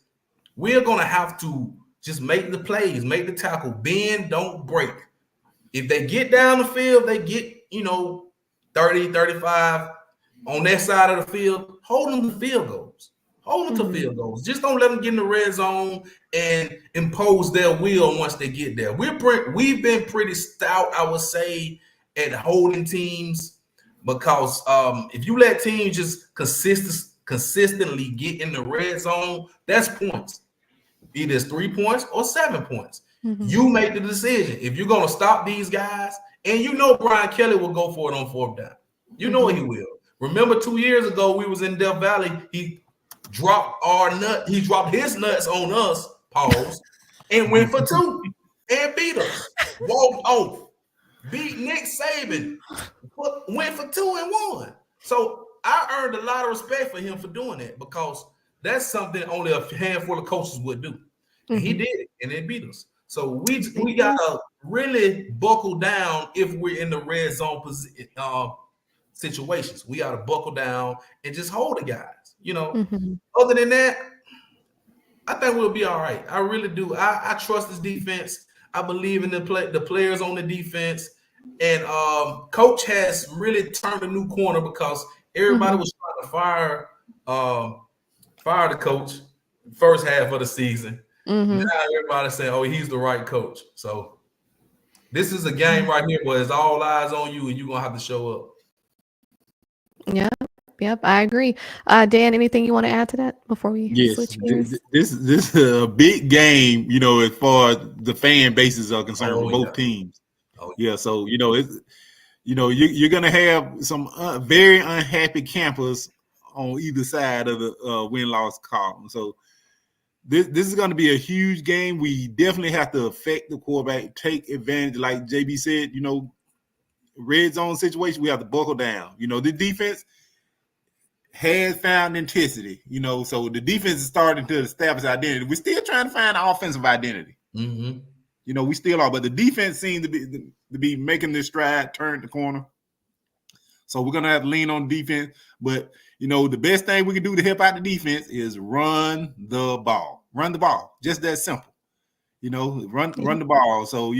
we're gonna have to just make the plays, make the tackle, bend, don't break. If they get down the field, they get 30, 35 on that side of the field, hold them to field goals. Hold them to field goals. Just don't let them get in the red zone and impose their will once they get there. We've been pretty stout, I would say, at holding teams because if you let teams just consistently get in the red zone, that's points. Either it's 3 points or 7 points. You make the decision. If you're going to stop these guys, and Brian Kelly will go for it on 4th down. You know he will. Remember 2 years ago, we was in Death Valley. He dropped his nuts on us, pause, and went for 2 and beat us. Walked off. Beat Nick Saban. Went for 2 and won. So I earned a lot of respect for him for doing that because that's something only a handful of coaches would do. And he did it, and it beat us. So we gotta really buckle down if we're in the red zone situations. We gotta buckle down and just hold the guys. Other than that, I think we'll be all right. I really do. I trust this defense. I believe in the players on the defense, and coach has really turned a new corner because everybody was trying to fire the coach first half of the season. Now everybody's saying, "Oh, he's the right coach." So this is a game right here where it's all eyes on you, and you're gonna have to show up. Yep, I agree. Dan, anything you want to add to that before we switch gears? This is a big game, as far as the fan bases are concerned for both teams. So you're gonna have some very unhappy campers on either side of the win-loss column. So this is going to be a huge game. We definitely have to affect the quarterback, take advantage, like JB said. Red zone situation, we have to buckle down. The defense has found intensity. So the defense is starting to establish identity. We're still trying to find offensive identity. We still are, but the defense seems to be making this stride, turn the corner. So we're gonna have to lean on defense, but the best thing we can do to help out the defense is run the ball. Run the ball. Just that simple. Run the ball. So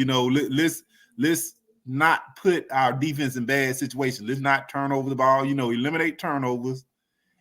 let's not put our defense in bad situations. Let's not turn over the ball. Eliminate turnovers,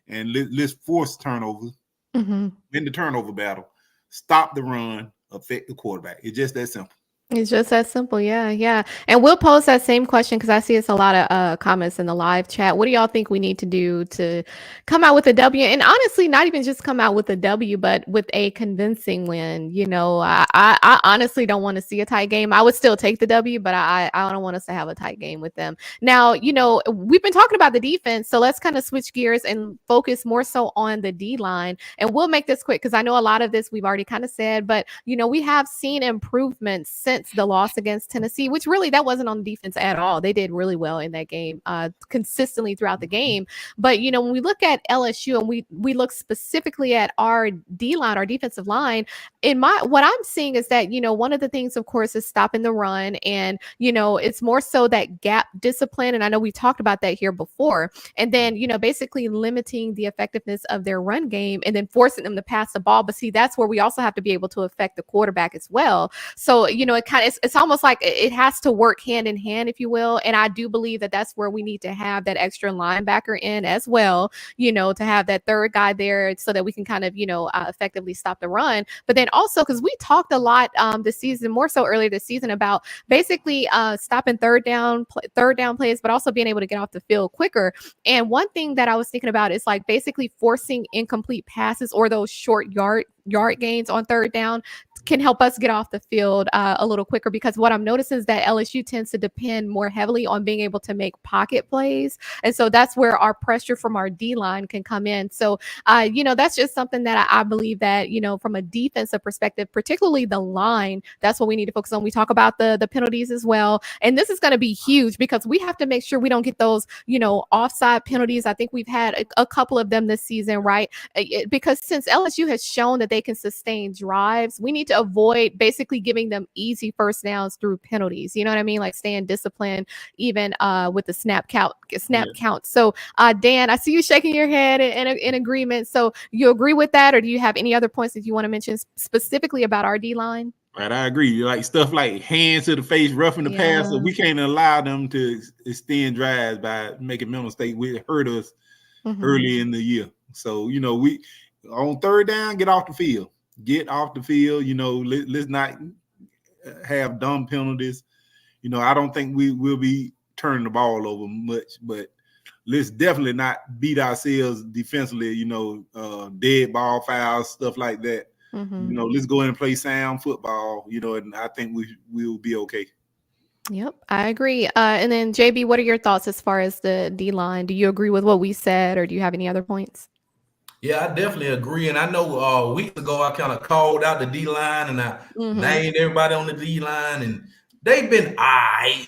and let's force turnovers in the turnover battle. Stop the run. Affect the quarterback. It's just that simple. It's just that simple. Yeah, yeah. And we'll post that same question because I see it's a lot of comments in the live chat. What do y'all think we need to do to come out with a W? And honestly, not even just come out with a W, but with a convincing win. I honestly don't want to see a tight game. I would still take the W, but I don't want us to have a tight game with them. Now, we've been talking about the defense, so let's kind of switch gears and focus more so on the D line. And we'll make this quick because I know a lot of this we've already kind of said, but we have seen improvements since the loss against Tennessee, which really that wasn't on defense at all. They did really well in that game, consistently throughout the game. But when we look at LSU and we look specifically at our D line, our defensive line, what I'm seeing is that one of the things, of course, is stopping the run, and it's more so that gap discipline. And I know we talked about that here before. And then basically limiting the effectiveness of their run game, and then forcing them to pass the ball. But see, that's where we also have to be able to affect the quarterback as well. So it's almost like it has to work hand in hand, if you will. And I do believe that that's where we need to have that extra linebacker in as well, to have that third guy there so that we can kind of, effectively stop the run. But then also, because we talked a lot this season, more so earlier this season, about basically stopping third down plays, but also being able to get off the field quicker. And one thing that I was thinking about is like basically forcing incomplete passes or those short yard gains on third down can help us get off the field a little quicker, because what I'm noticing is that LSU tends to depend more heavily on being able to make pocket plays. And so that's where our pressure from our D line can come in. So, that's just something that I believe that, from a defensive perspective, particularly the line, that's what we need to focus on. We talk about the penalties as well. And this is going to be huge because we have to make sure we don't get those, offside penalties. I think we've had a couple of them this season, right? Because since LSU has shown that they can sustain drives, we need to avoid basically giving them easy first downs through penalties. You know what I mean? Like staying disciplined, even with the snap count. So, Dan, I see you shaking your head in agreement. So you agree with that, or do you have any other points that you want to mention specifically about our D line? Right, I agree. Like stuff like hands to the face, roughing the passer. We can't allow them to extend drives by making mental mistakes. It hurt us early in the year. So we on third down, get off the field. Get off the field. Let's not have dumb penalties. I don't think we will be turning the ball over much, but let's definitely not beat ourselves defensively. Dead ball fouls, stuff like that. Let's go in and play sound football. And I think we'll be okay. Yep, I agree. And then JB, what are your thoughts as far as the D line? Do you agree with what we said, or do you have any other points? Yeah, I definitely agree. And I know weeks ago I kind of called out the D line and I named everybody on the D line, and they've been I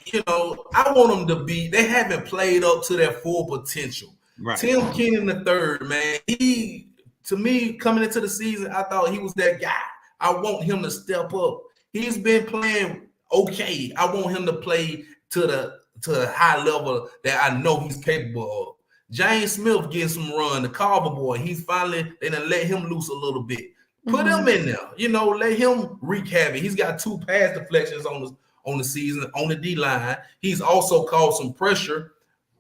want them to be. They haven't played up to their full potential. Right. Tim Kenyon III, man, to me, coming into the season, I thought he was that guy. I want him to step up. He's been playing okay. I want him to play to the high level that I know he's capable of. James Smith getting some run. The Carver boy, they done let him loose a little bit. Put him in there. Let him wreak havoc. He's got 2 pass deflections on the season on the D line. He's also caused some pressure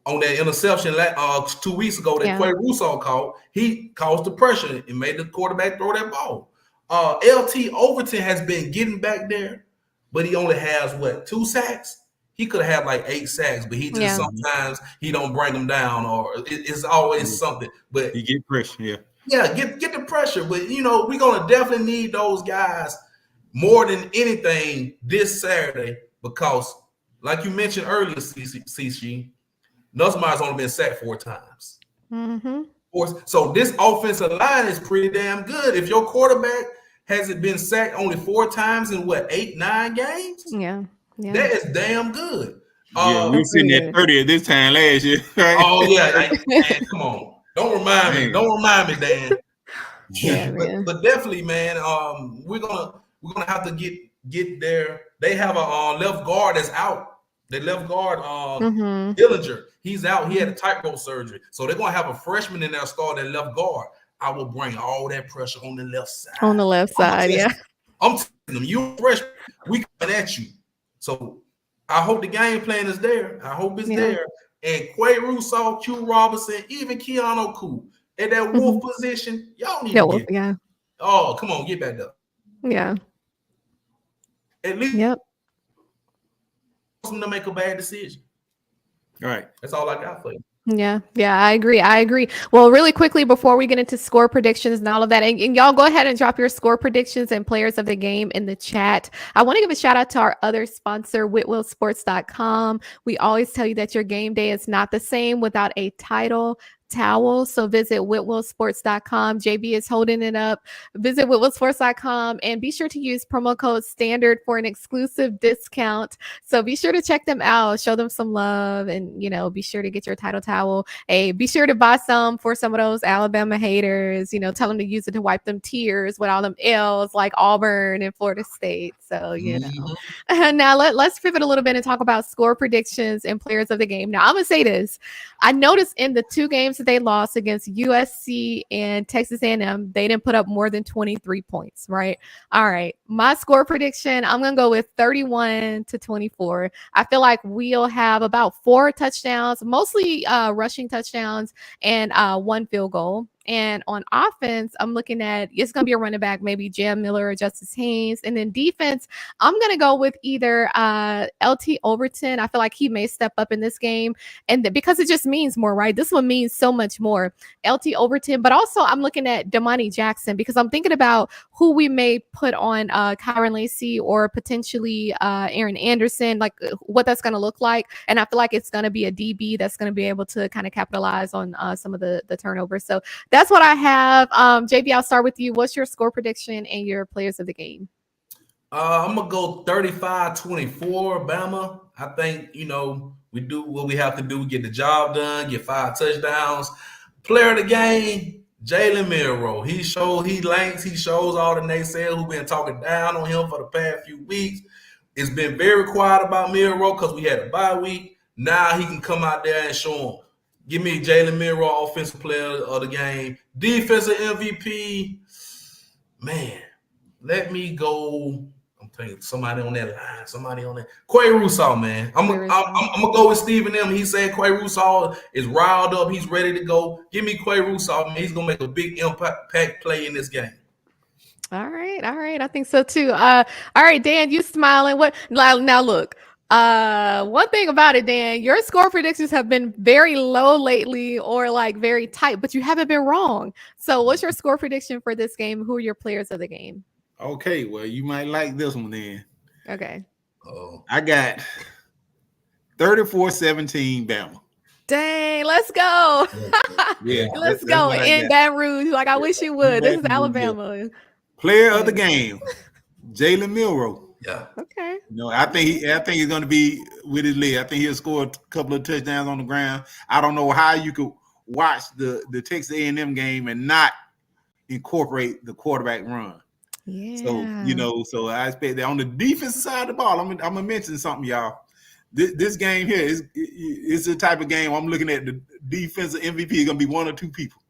on that interception 2 weeks ago that Quay Russo caught. He caused the pressure and made the quarterback throw that ball. LT Overton has been getting back there, but he only has 2 sacks? He could have had like 8 sacks, but he just sometimes he don't bring them down, or it's always something. But he get pressure, get the pressure. But we're gonna definitely need those guys more than anything this Saturday, because, like you mentioned earlier, CC, Nussmeier's only been sacked 4 times. So this offensive line is pretty damn good. If your quarterback hasn't been sacked only 4 times in 8-9 games, that is damn good. We're sitting at 30 at this time last year. Right? Oh yeah, man, come on! Don't remind me. Don't remind me, Dan. But definitely, man. We're gonna have to get there. They have a left guard that's out. The left guard, Dillinger, he's out. He had a tightrope surgery, so they're gonna have a freshman in there start at left guard. I will bring all that pressure on the left side. On the left side, I'm telling them, you freshman, we coming at you. So I hope the game plan is there. I hope it's there. And Quay Russo, Q Robinson, even Keanu Koo at that wolf position, y'all need to get. Oh, come on, get back up. Yeah. At least him to make a bad decision. All right. That's all I got for you. Yeah, I agree. Well, really quickly before we get into score predictions and all of that, and y'all go ahead and drop your score predictions and players of the game in the chat. I want to give a shout out to our other sponsor, whitwillsports.com. We always tell you that your game day is not the same without a title towel. So visit whitwillsports.com. JB is holding it up. Visit whitwillsports.com and be sure to use promo code standard for an exclusive discount. So be sure to check them out, show them some love, and be sure to get your title towel. Hey, be sure to buy some for some of those Alabama haters. Tell them to use it to wipe them tears with all them L's like Auburn and Florida State. So now let's pivot a little bit and talk about score predictions and players of the game. Now I'm gonna say this. I noticed in the 2 games that they lost against USC and Texas A&M, they didn't put up more than 23 points, right? All right. My score prediction, I'm going to go with 31-24. I feel like we'll have about 4 touchdowns, mostly rushing touchdowns, and 1 field goal. And on offense, I'm looking at it's going to be a running back, maybe Jam Miller or Justice Haynes. And then defense, I'm going to go with either LT Overton. I feel like he may step up in this game. And because it just means more, right? This one means so much more. LT Overton. But also, I'm looking at Damani Jackson because I'm thinking about who we may put on Kyron Lacey or potentially Aaron Anderson, like what that's going to look like. And I feel like it's going to be a DB that's going to be able to kind of capitalize on some of the turnovers. So that's what I have. JB, I'll start with you. What's your score prediction and your players of the game? I'm going to go 35-24, Bama. I think, we do what we have to do. Get the job done, get 5 touchdowns. Player of the game, Jalen Milroe. He shows all the naysayers who've been talking down on him for the past few weeks. It's been very quiet about Milroe because we had a bye week. Now he can come out there and show them. Give me Jalen Milroe, offensive player of the game. Defensive MVP, man, let me go. I'm thinking somebody on that line. Quay Rousseau, man. I'm going to go with Stephen M. He said Quay Rousseau is riled up. He's ready to go. Give me Quay Rousseau, man. He's going to make a big impact play in this game. All right. I think so too. All right, Dan, you smiling. What now? Look. One thing about it, Dan, your score predictions have been very low lately or like very tight, but you haven't been wrong. So what's your score prediction for this game? Who are your players of the game? Okay, well, you might like this one then. Okay. I got 34-17 Bama. Dang, let's go. Yeah, let's go. In Baton Rouge. Like, I wish you would. This is Alabama. Player of the game, Jalen Milroe. Yeah. Okay. I think he's going to be with his leg. I think he'll score a couple of touchdowns on the ground. I don't know how you could watch the Texas A&M game and not incorporate the quarterback run. Yeah. So I expect that on the defensive side of the ball. I'm gonna mention something, y'all. This game here is the type of game I'm looking at. The defensive MVP is gonna be 1 or 2 people.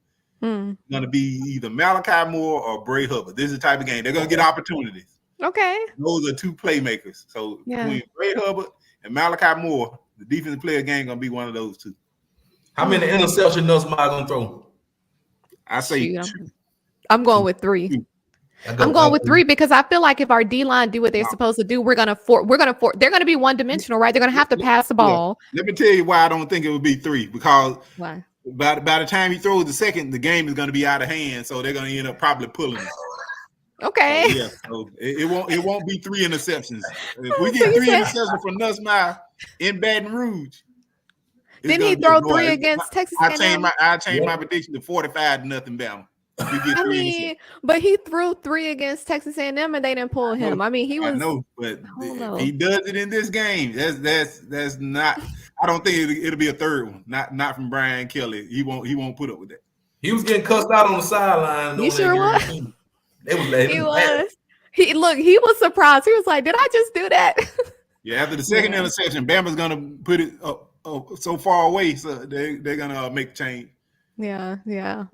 It's gonna be either Malachi Moore or Bray Hubbard. This is the type of game they're gonna get opportunities. Okay. Those are 2 playmakers. So between Bray Hubbard and Malachi Moore, the defensive player game gonna be one of those 2. How many interceptions is Mike gonna throw? I say 2. I'm going with 3. I'm going with 3 because I feel like if our D-line do what they're supposed to do, they're going to be one-dimensional, right? They're going to have to pass the ball. Let me tell you why I don't think it would be 3, because by the time he throws the second, the game is going to be out of hand, so they're going to end up probably pulling it. Okay. So it won't be 3 interceptions. If we get 3 interceptions from Nussmeier in Baton Rouge, then he throw 3 against Texas. I changed my prediction to 45-0 Bama. I mean, but he threw 3 against Texas A&M and they didn't pull him. I mean, he was. I know, but if he does it in this game, that's not. I don't think it'll be a 3rd one. Not from Brian Kelly. He won't put up with that. He was getting cussed out on the sideline. You sure was? They was letting him was. He was surprised. He was like, "Did I just do that?" Yeah. After the second interception, Bama's gonna put it up so far away, so they're gonna make a change. Yeah.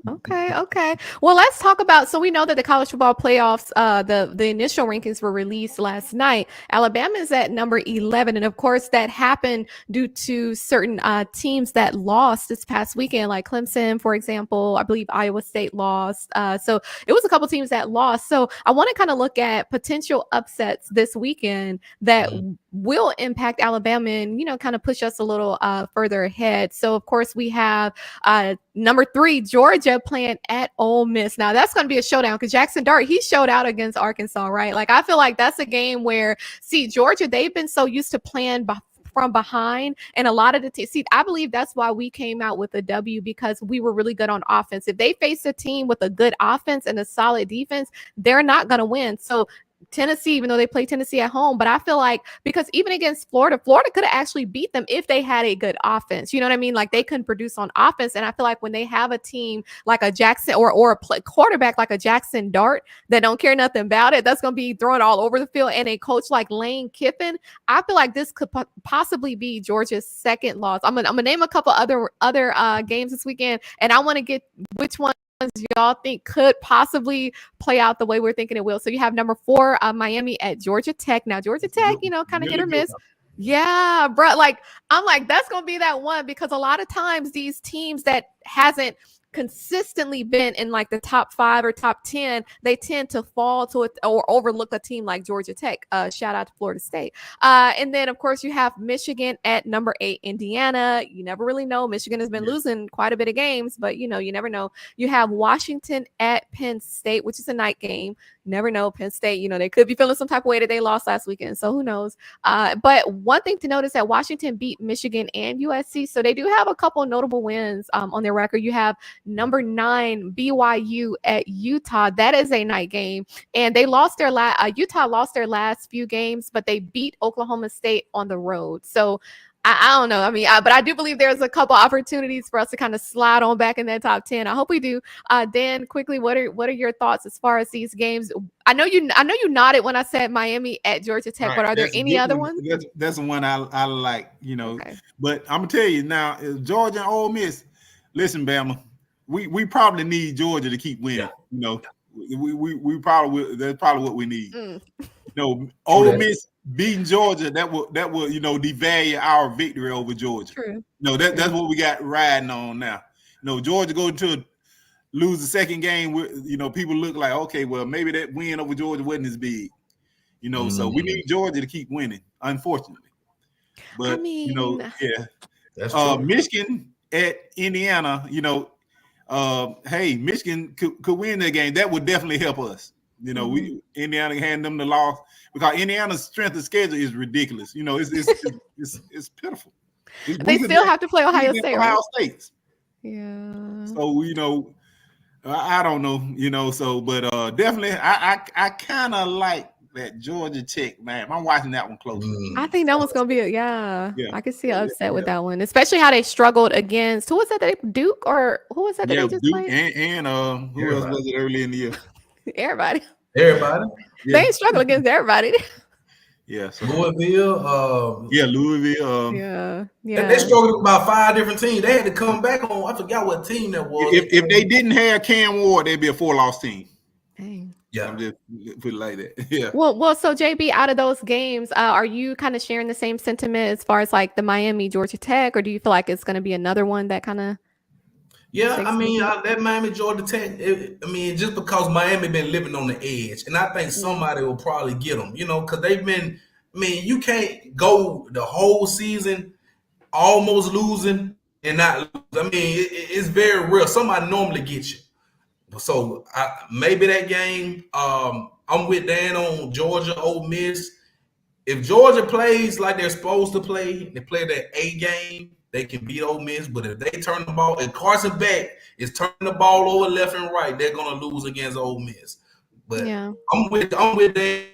Okay. Well, let's talk about. So we know that the college football playoffs, the initial rankings were released last night. Alabama is at number 11, and of course that happened due to certain teams that lost this past weekend, like Clemson, for example. I believe Iowa State lost. So it was a couple teams that lost. So I want to kind of look at potential upsets this weekend that will impact Alabama and, kind of push us a little further ahead. So, of course, we have number 3, Georgia playing at Ole Miss. Now, that's going to be a showdown because Jackson Dart, he showed out against Arkansas, right? Like, I feel like that's a game where, see, Georgia, they've been so used to playing from behind, and a lot of the see, I believe that's why we came out with a W, because we were really good on offense. If they face a team with a good offense and a solid defense, they're not going to win. So Tennessee, even though they play Tennessee at home, but I feel like because even against Florida could have actually beat them if they had a good offense. You know what I mean? Like, they couldn't produce on offense. And I feel like when they have a team like a Jackson or a quarterback like a Jackson Dart that don't care nothing about it, that's going to be thrown all over the field, and a coach like Lane Kiffin, I feel like this could possibly be Georgia's second loss. I'm gonna name a couple other games this weekend, and I want to get which one y'all think could possibly play out the way we're thinking it will. So you have number 4, Miami at Georgia Tech. Now, Georgia Tech, kind of hit or miss. Yeah, bro. Like, I'm like, that's going to be that one, because a lot of times these teams that hasn't consistently been in like the top 5 or top 10, they tend to fall to it or overlook a team like Georgia Tech. Shout out to Florida State. And then, of course, you have Michigan at number 8, Indiana. You never really know. Michigan has been losing quite a bit of games, but you never know. You have Washington at Penn State, which is a night game. You never know. Penn State, they could be feeling some type of way that they lost last weekend, so who knows. But one thing to note is that Washington beat Michigan and USC, so they do have a couple notable wins on their record. You have number 9 BYU at Utah. That is a night game, and they lost their Utah lost their last few games, but they beat Oklahoma State on the road. So I don't know. I mean, but I do believe there's a couple opportunities for us to kind of slide on back in that top 10. I hope we do. Dan, quickly, what are your thoughts as far as these games? I know you nodded when I said Miami at Georgia Tech, but are there any other ones? That's the one I like, Okay. But I'm gonna tell you now, Georgia and Ole Miss. Listen, Bama, we probably need Georgia to keep winning. We probably that's probably what we need. Ole Miss beating Georgia, that will devalue our victory over Georgia. True. That's what we got riding on now. Georgia go to lose the second game, people look like, okay, well, maybe that win over Georgia wasn't as big. So we need Georgia to keep winning, unfortunately. But that's true. Michigan at Indiana, hey, Michigan could win that game. That would definitely help us. Indiana hand them the loss because Indiana's strength of schedule is ridiculous. It's pitiful. They still have to play Ohio State, right? Ohio State. Yeah. So I don't know. So but definitely I kind of like that Georgia Tech, man. I'm watching that one closely. I think that one's gonna be I can see an upset with that one, especially how they struggled against who was that? Duke or who was that? They just Duke played? and who else was it early in the year? Everybody. Yeah. They ain't struggle against everybody. Yeah. So. Louisville. Louisville. Yeah. They struggled with about 5 different teams. They had to come back on. I forgot what team that was. If they didn't have Cam Ward, they'd be a 4-loss team. Dang. Yeah. I'm just put it like that. Yeah. Well, so JB, out of those games, are you kind of sharing the same sentiment as far as like the Miami Georgia Tech, or do you feel like it's going to be another one that kind of? Yeah, I mean, that Miami Georgia Tech, just because Miami been living on the edge, and I think somebody will probably get them, because they've been, you can't go the whole season almost losing and not lose. It's very real. Somebody normally gets you. So maybe that game, I'm with Dan on Georgia, Ole Miss. If Georgia plays like they're supposed to play, they play that A game, they can beat Ole Miss. But if they turn the ball, if Carson Beck is turning the ball over left and right, they're gonna lose against Ole Miss. But I'm with Dan.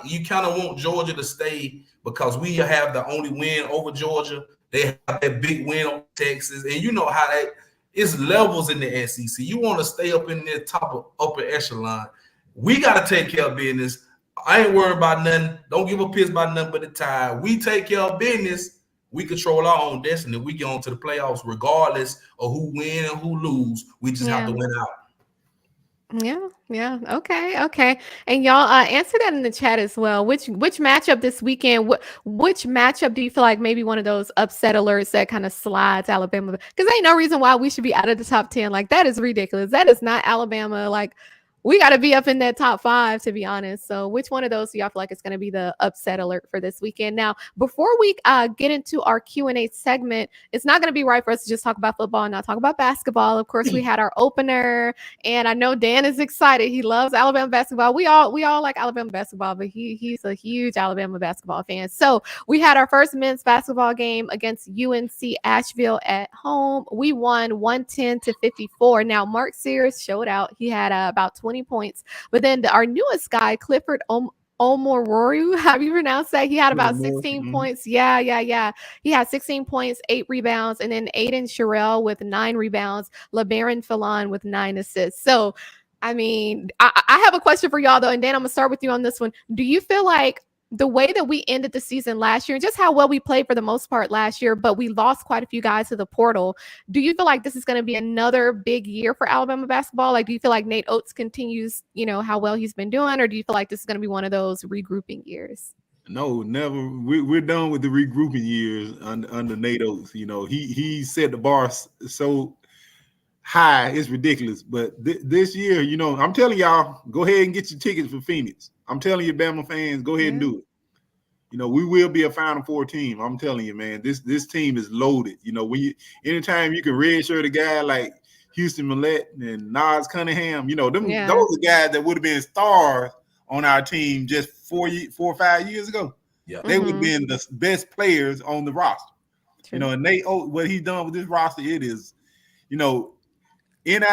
You kind of want Georgia to stay because we have the only win over Georgia. They have that big win over Texas, and you know how that it's levels in the SEC. You want to stay up in the top of upper echelon. We got to take care of business. I ain't worried about nothing. Don't give a piss about nothing but the tie. We take care of business. We control our own destiny. We get on to the playoffs regardless of who win and who lose. We just have to win out. Yeah. Okay. And y'all answer that in the chat as well. Which matchup this weekend? Which matchup do you feel like maybe one of those upset alerts that kind of slides Alabama? Because ain't no reason why we should be out of the top 10. Like, that is ridiculous. That is not Alabama. Like, we got to be up in that top 5, to be honest. So which one of those do y'all feel like is going to be the upset alert for this weekend? Now, before we get into our Q&A segment, it's not going to be right for us to just talk about football and not talk about basketball. Of course, we had our opener, and I know Dan is excited. He loves Alabama basketball. We all like Alabama basketball, but he's a huge Alabama basketball fan. So we had our first men's basketball game against UNC Asheville at home. We won 110-54. Now, Mark Sears showed out. He had about 20 points. But then our newest guy, Clifford Omoruyi, how do you pronounce that? He had about 16 points. Yeah. He had 16 points, 8 rebounds, and then Aiden Sherrill with 9 rebounds, LeBaron Fallon with 9 assists. So, I mean, I have a question for y'all, though, and Dan, I'm going to start with you on this one. Do you feel like the way that we ended the season last year, and just how well we played for the most part last year, but we lost quite a few guys to the portal, do you feel like this is going to be another big year for Alabama basketball? Like, do you feel like Nate Oates continues, how well he's been doing, or do you feel like this is going to be one of those regrouping years? No, never. We're done with the regrouping years under Nate Oates. He set the bar so high, it's ridiculous. But this year, I'm telling y'all, go ahead and get your tickets for Phoenix. I'm telling you, Bama fans, go ahead and do it. We will be a Final Four team. I'm telling you, man, this team is loaded. Anytime you can redshirt a guy like Houston Millett and Nas Cunningham, those are guys that would have been stars on our team just 4 or 5 years ago. Yeah, they would have been the best players on the roster. True. And Nate Oates, what he's done with this roster, it is, NIL,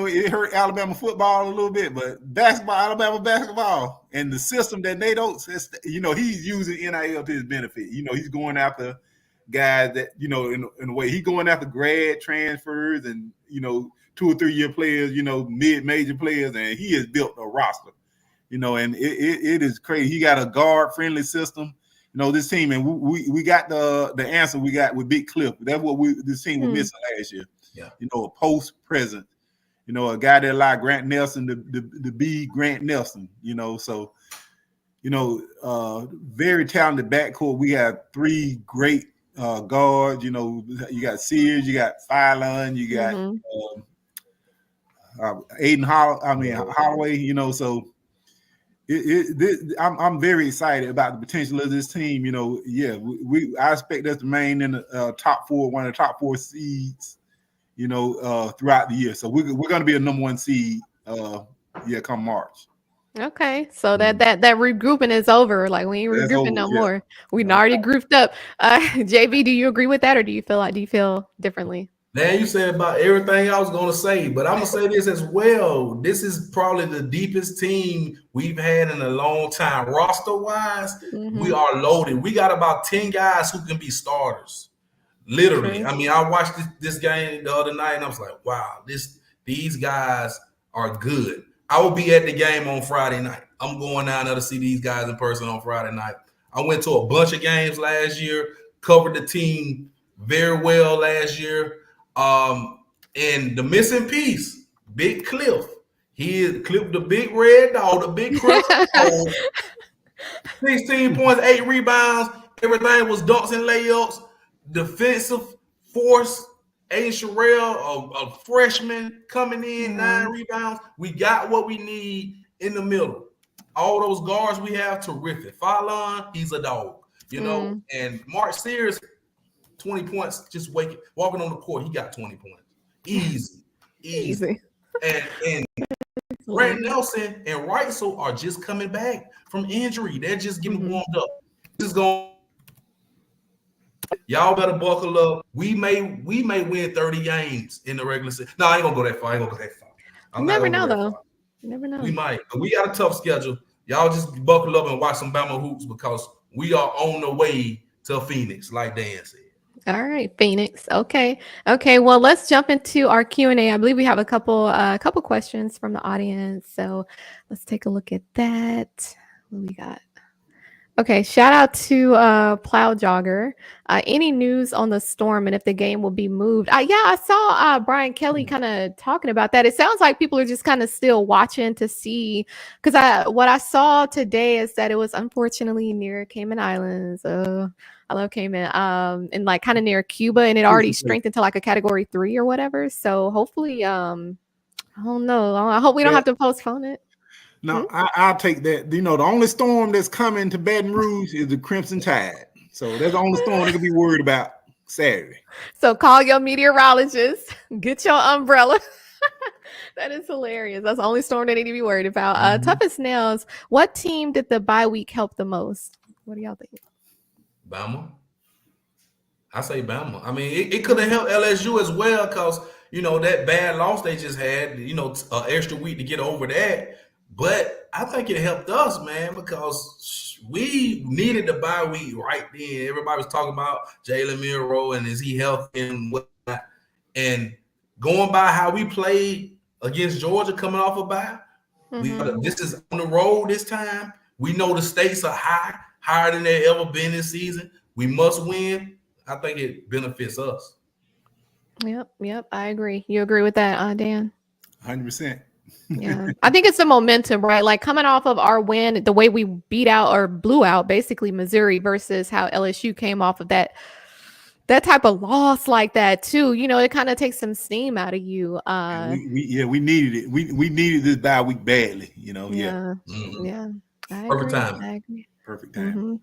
it hurt Alabama football a little bit, but Alabama basketball, and the system that Nate Oates has, he's using NIL to his benefit. He's going after guys that, in a way, he's going after grad transfers and, 2 or 3 year players, mid-major players, and he has built a roster, and it is crazy. He got a guard-friendly system. This team, and we got the answer we got with Big Cliff. That's what this team was missing last year. Yeah. A post present, a guy that allowed Grant Nelson to be Grant Nelson, so, very talented backcourt. We have 3 great guards, you got Sears, you got Fallon, you got Aiden Holloway, so I'm very excited about the potential of this team. I expect us to remain in the top 4, one of the top 4 seeds, throughout the year. So we're going to be a number 1 seed, come March. Okay, so that regrouping is over. Like, we ain't regrouping no more. We already grouped up. JB, do you agree with that, or do you feel differently? Man, you said about everything I was going to say, but I'm going to say this as well. This is probably the deepest team we've had in a long time. Roster-wise, we are loaded. We got about 10 guys who can be starters. Literally. I mean, I watched this game the other night, and I was like, wow, these guys are good. I will be at the game on Friday night. I'm going down there to see these guys in person on Friday night. I went to a bunch of games last year, covered the team very well last year. And the missing piece, Big Cliff. He is Cliff, the big red dog, the big Cliff. 16 points, 8 rebounds. Everything was dunks and layups. Defensive force. Aiden Sherrill, a freshman coming in, 9 rebounds. We got what we need in the middle. All those guards we have, terrific. Fallon, he's a dog, And Mark Sears, 20 points, just walking on the court. He got 20 points. Easy. And Grant Nelson and Reitzel are just coming back from injury. They're just getting warmed up. This is going. Y'all better buckle up. We may win 30 games in the regular season. No, I ain't gonna go that far. You never know, though. You never know. We might. But we got a tough schedule. Y'all just buckle up and watch some Bama hoops, because we are on the way to Phoenix, like Dan said. All right, Phoenix. Okay. Well, let's jump into our Q&A. I believe we have a couple questions from the audience. So let's take a look at that. What we got? Okay, shout out to Plow Jogger. Any news on the Storm and if the game will be moved? I saw Brian Kelly kind of talking about that. It sounds like people are just kind of still watching to see, because what I saw today is that it was unfortunately near Cayman Islands. I love Cayman. And like kind of near Cuba, and it already strengthened to like a category 3 or whatever. So hopefully I don't know. I hope we don't have to postpone it. No, I'll take that. You know, the only storm that's coming to Baton Rouge is the Crimson Tide. So that's the only storm they can be worried about Saturday. So call your meteorologist. Get your umbrella. That is hilarious. That's the only storm they need to be worried about. Toughest nails. What team did the bye week help the most? What do y'all think? Bama. I say Bama. I mean, it could have helped LSU as well because, you know, that bad loss they just had, you know, an extra week to get over that. But I think it helped us, man, because we needed the bye week right then. Everybody was talking about Jalen Milroe and is he healthy and whatnot. And going by how we played against Georgia coming off a bye, this is on the road this time. We know the stakes are higher than they've ever been this season. We must win. I think it benefits us. Yep. I agree. You agree with that, Dan? 100%. Yeah. I think it's the momentum, right? Like coming off of our win, the way we beat out or blew out basically Missouri versus how LSU came off of that type of loss like that too. You know, it kind of takes some steam out of you. We needed it. We needed this bye week badly, you know. Yeah. Perfect time. I agree. Perfect time.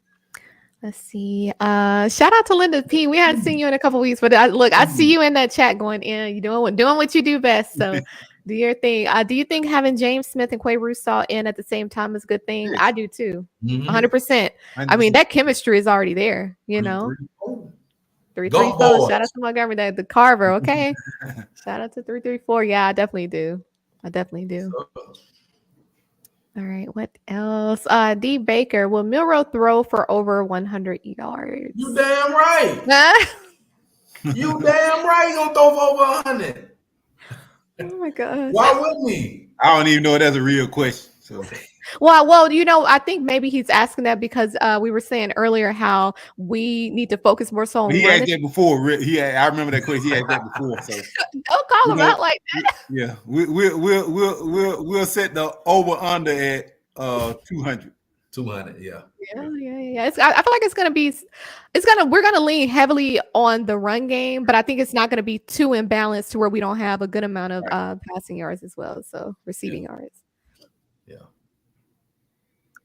Let's see. Shout out to Linda P. We hadn't seen you in a couple weeks, but I see you in that chat going in. You doing what you do best. So do your thing. Do you think having James Smith and Quay Russaw in at the same time is a good thing? I do too. 100%. I mean, that chemistry is already there, you know. 334. Shout out to Montgomery, the Carver. Okay. Shout out to 334. Yeah, I definitely do. All right. What else? D Baker, will Milroe throw for over 100 yards? You damn right. You damn right. You gonna throw for over 100. Oh my gosh. Why wouldn't he? I don't even know if that's a real question. So. Well, you know, I think maybe he's asking that because we were saying earlier how we need to focus more so on he asked that before. I remember that question. He asked that before. So don't call him out like that. Yeah, we'll set the over under at 200. 200, yeah. I feel like we're gonna lean heavily on the run game, but I think it's not gonna be too imbalanced to where we don't have a good amount of passing yards as well. So receiving yards. Yeah.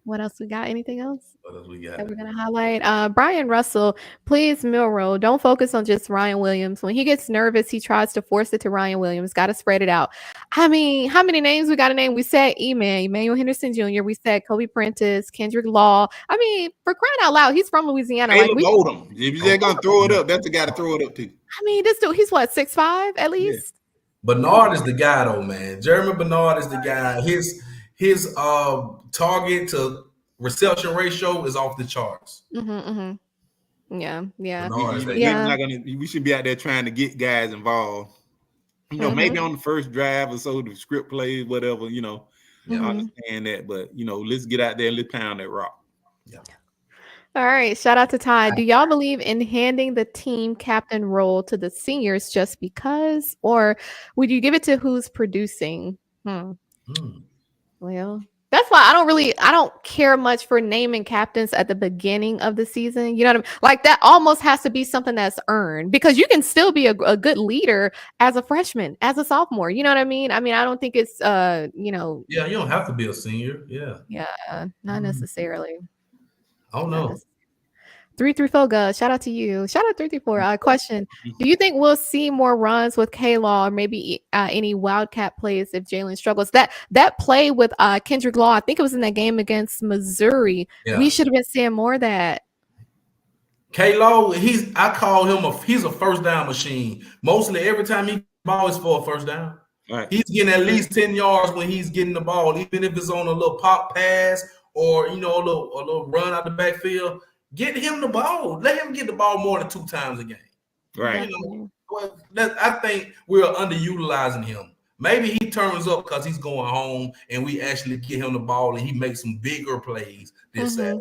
What else we got? Anything else? What else we got? That we're gonna highlight. Brian Russell, please, Milroe, don't focus on just Ryan Williams. When he gets nervous, he tries to force it to Ryan Williams. Got to spread it out. I mean, how many names we got to name? We said Emmanuel Henderson Jr. We said Kobe Prentice, Kendrick Law. I mean, for crying out loud, he's from Louisiana. Caleb Odom. If you're gonna throw it up, that's the guy to throw it up to. I mean, this dude, he's what, 6'5" at least. Yeah. Bernard is the guy, though, man. Jeremy Bernard is the guy. His target to reception ratio is off the charts. Yeah. We should be out there trying to get guys involved. You know, maybe on the first drive or so, the script plays, whatever, you know. I understand that, but you know, let's get out there and let's pound that rock. Yeah. All right. Shout out to Ty. Do y'all believe in handing the team captain role to the seniors just because, or would you give it to who's producing? Well, that's why I don't care much for naming captains at the beginning of the season. You know what I mean? Like that almost has to be something that's earned because you can still be a good leader as a freshman, as a sophomore. You know what I mean? I don't think it's you know. Yeah, you don't have to be a senior. Yeah. Yeah, not necessarily. Oh no. 334, shout out to you. Shout out 334. Question: do you think we'll see more runs with K-Law or maybe any Wildcat plays if Jalen struggles? That play with Kendrick Law, I think it was in that game against Missouri. Yeah. We should have been seeing more of that. K-Law, I call him he's a first down machine. Mostly every time he ball is for a first down. Right. He's getting at least 10 yards when he's getting the ball, even if it's on a little pop pass or a little run out the backfield. Get him the ball. Let him get the ball more than 2 times a game. Right. I think we're underutilizing him. Maybe he turns up because he's going home and we actually get him the ball and he makes some bigger plays this Saturday.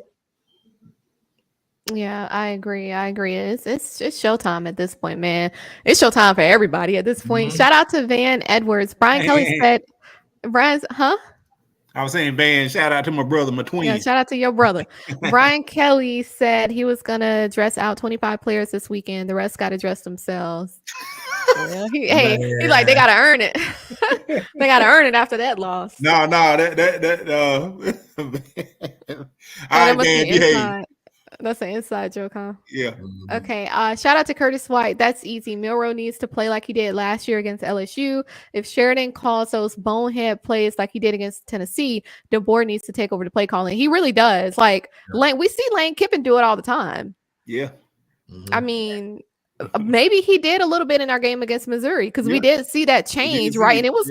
Yeah, I agree. It's showtime at this point, man. It's showtime for everybody at this point. Shout out to Van Edwards. Brian Kelly said, Brian's, huh? I was saying, Van, shout out to my brother, my twin. Yeah, shout out to your brother. Brian Kelly said he was gonna dress out 25 players this weekend. The rest got to dress themselves. Well, he's like they gotta earn it. They gotta earn it after that loss. No, that all right, man, behave. That's an inside joke, huh? Yeah. Okay. Shout out to Curtis White. That's easy. Milroe needs to play like he did last year against LSU. If Sheridan calls those bonehead plays like he did against Tennessee, DeBoer needs to take over the play calling. He really does. Like Lane, we see Lane Kiffin do it all the time. Yeah. I mean, maybe he did a little bit in our game against Missouri because we did see that change, right? And it was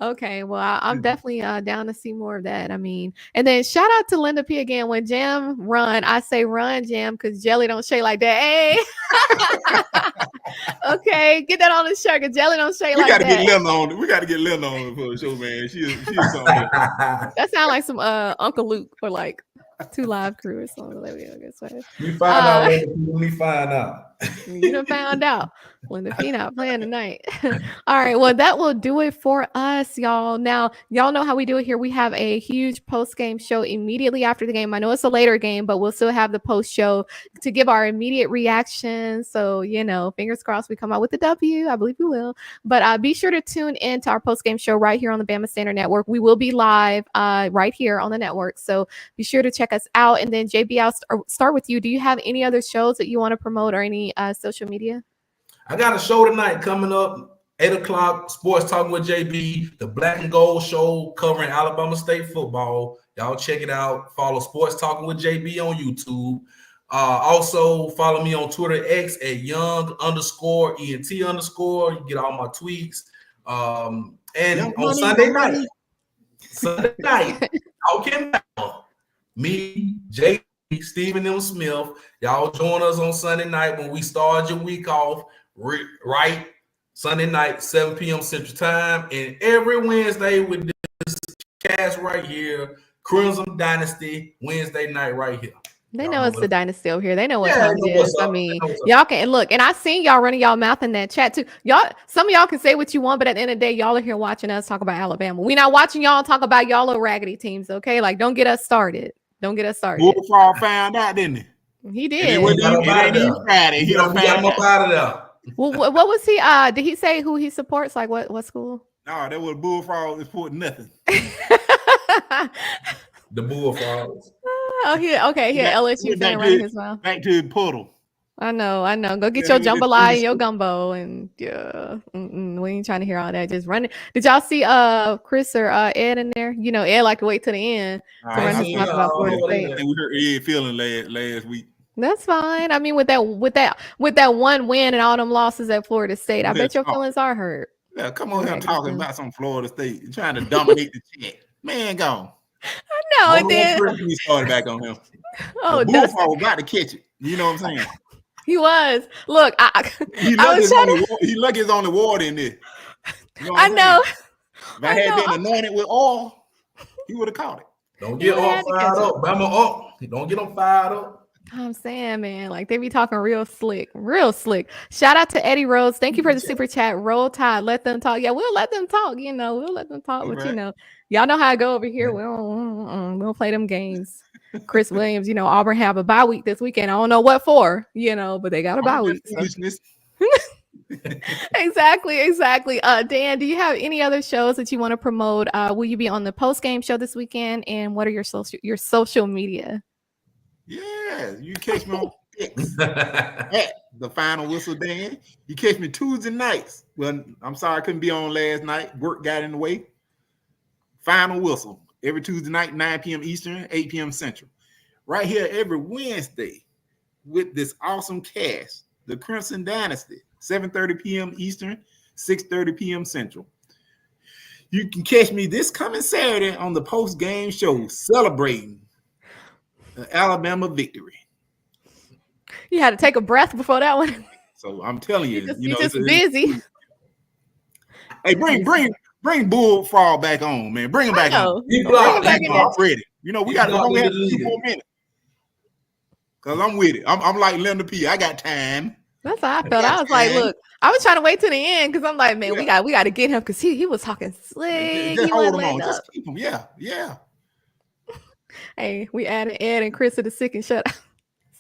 Okay, well, I'm definitely down to see more of that. I mean, and then shout out to Linda P again. When Jam run, I say run, Jam, because Jelly don't shake like that. Hey, okay, get that on the shirt, because Jelly don't shake like that. We got to get Linda on for the show, man. She is something. That sounds like some Uncle Luke or like 2 Live Crew or something. We find out when we find out. You done found out when the P not playing tonight. All right, well, that will do it for us, y'all. Now, y'all know how we do it here. We have a huge post-game show immediately after the game. I know it's a later game, but we'll still have the post show to give our immediate reaction. So, fingers crossed we come out with the W. I believe we will. But be sure to tune in to our post-game show right here on the Bama Standard Network. We will be live right here on the network. So be sure to check us out. And then, JB, I'll start with you. Do you have any other shows that you want to promote or any social media? I got a show tonight coming up, 8:00, Sports Talking with JB, the Black and Gold show covering Alabama State football. Y'all check it out. Follow Sports Talking with JB on YouTube. Also follow me on Twitter X at young_ENT_. You get all my tweets. And on Sunday night, talking about me, JB, Stephen M. Smith, y'all join us on Sunday night when we start your week off, right? Sunday night, 7 p.m. Central Time, and every Wednesday with this cast right here, Crimson Dynasty, Wednesday night right here. They know it's the Dynasty over here. They know what time it is. I mean, y'all can look, and I seen y'all running y'all mouth in that chat too. Y'all, some of y'all can say what you want, but at the end of the day, y'all are here watching us talk about Alabama. We're not watching y'all talk about y'all little raggedy teams, okay? Like, don't get us started. Don't get us started. Bullfrog found out, didn't he? He did. It ain't even Friday. He don't find out. Well, what was he? Did he say who he supports? Like what school? No, that was Bullfrog supporting nothing. The Bullfrogs. Oh, okay. He had LSU fan running his mouth. Back to the portal. I know. Go get your jambalaya and your gumbo, and we ain't trying to hear all that. Just running. Did y'all see Chris or Ed in there? Ed like to wait to the end to run his mouth about Florida State. We heard Ed feeling last week. That's fine. I mean, with that one win and all them losses at Florida State, I bet your feelings are hurt. Yeah, come on here talking about some Florida State. You're trying to dominate the chat. Man, gone. I know. And then we started back on him. Oh, the Bullfrog was about to catch it. You know what I'm saying? He was. Look, he lucky his only water in there. You know I know. If I had been anointed with oil, he would have caught it. Don't get all fired up. Don't get them fired up. I'm saying, man, like they be talking real slick. Shout out to Eddie Rose. Thank you for the super chat. Roll Tide, let them talk. Yeah, we'll let them talk. We'll let them talk. But y'all know how I go over here. We don't play them games. Chris Williams, Auburn have a bye week this weekend. I don't know what for, but they got a bye week. So. Exactly. Dan, do you have any other shows that you want to promote? Will you be on the post game show this weekend? And what are your social media? Yeah, you catch me on X at the Final Whistle, Dan. You catch me Tuesday nights. Well, I'm sorry I couldn't be on last night. Work got in the way. Final Whistle every Tuesday night, 9 p.m. Eastern, 8 p.m. Central. Right here every Wednesday with this awesome cast, the Crimson Dynasty, 7:30 p.m. Eastern, 6:30 p.m. Central. You can catch me this coming Saturday on the post-game show celebrating the Alabama victory. You had to take a breath before that one. So I'm telling you, you're just busy. Hey, bring Bullfrog back on, man. Bring him back on. I'm ready. We got only have 2 more minutes. Cause I'm with it. I'm like Linda P. I got time. That's how I felt. I was like, look, I was trying to wait to the end because I'm like, man, we got to get him because he was talking slick. Just He hold wasn't him on. letting Just up. keep him. Yeah. Hey, we added Ed and Chris to the sick and shut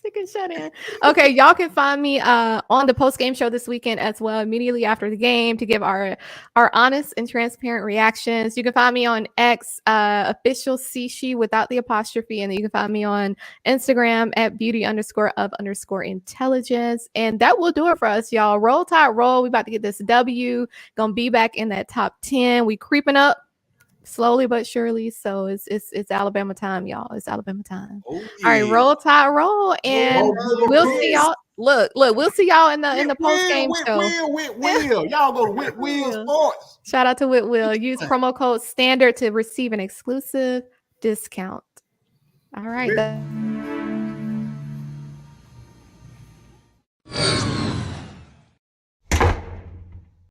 sick and shut in. Okay, y'all can find me on the post game show this weekend as well, immediately after the game, to give our honest and transparent reactions. You can find me on X, official Cishi without the apostrophe, and then you can find me on Instagram at beauty_of_intelligence. And that will do it for us, y'all. Roll Tide roll. We about to get this W. Gonna be back in that top 10. We creeping up slowly but surely. So it's Alabama time, y'all. It's Alabama time. Oh, All right, roll Tide roll, and we'll see y'all. Look, we'll see y'all in the post game show. Will. Y'all go to Will Sports. Shout out to Whitwill. Use promo code STANDARD to receive an exclusive discount. All right.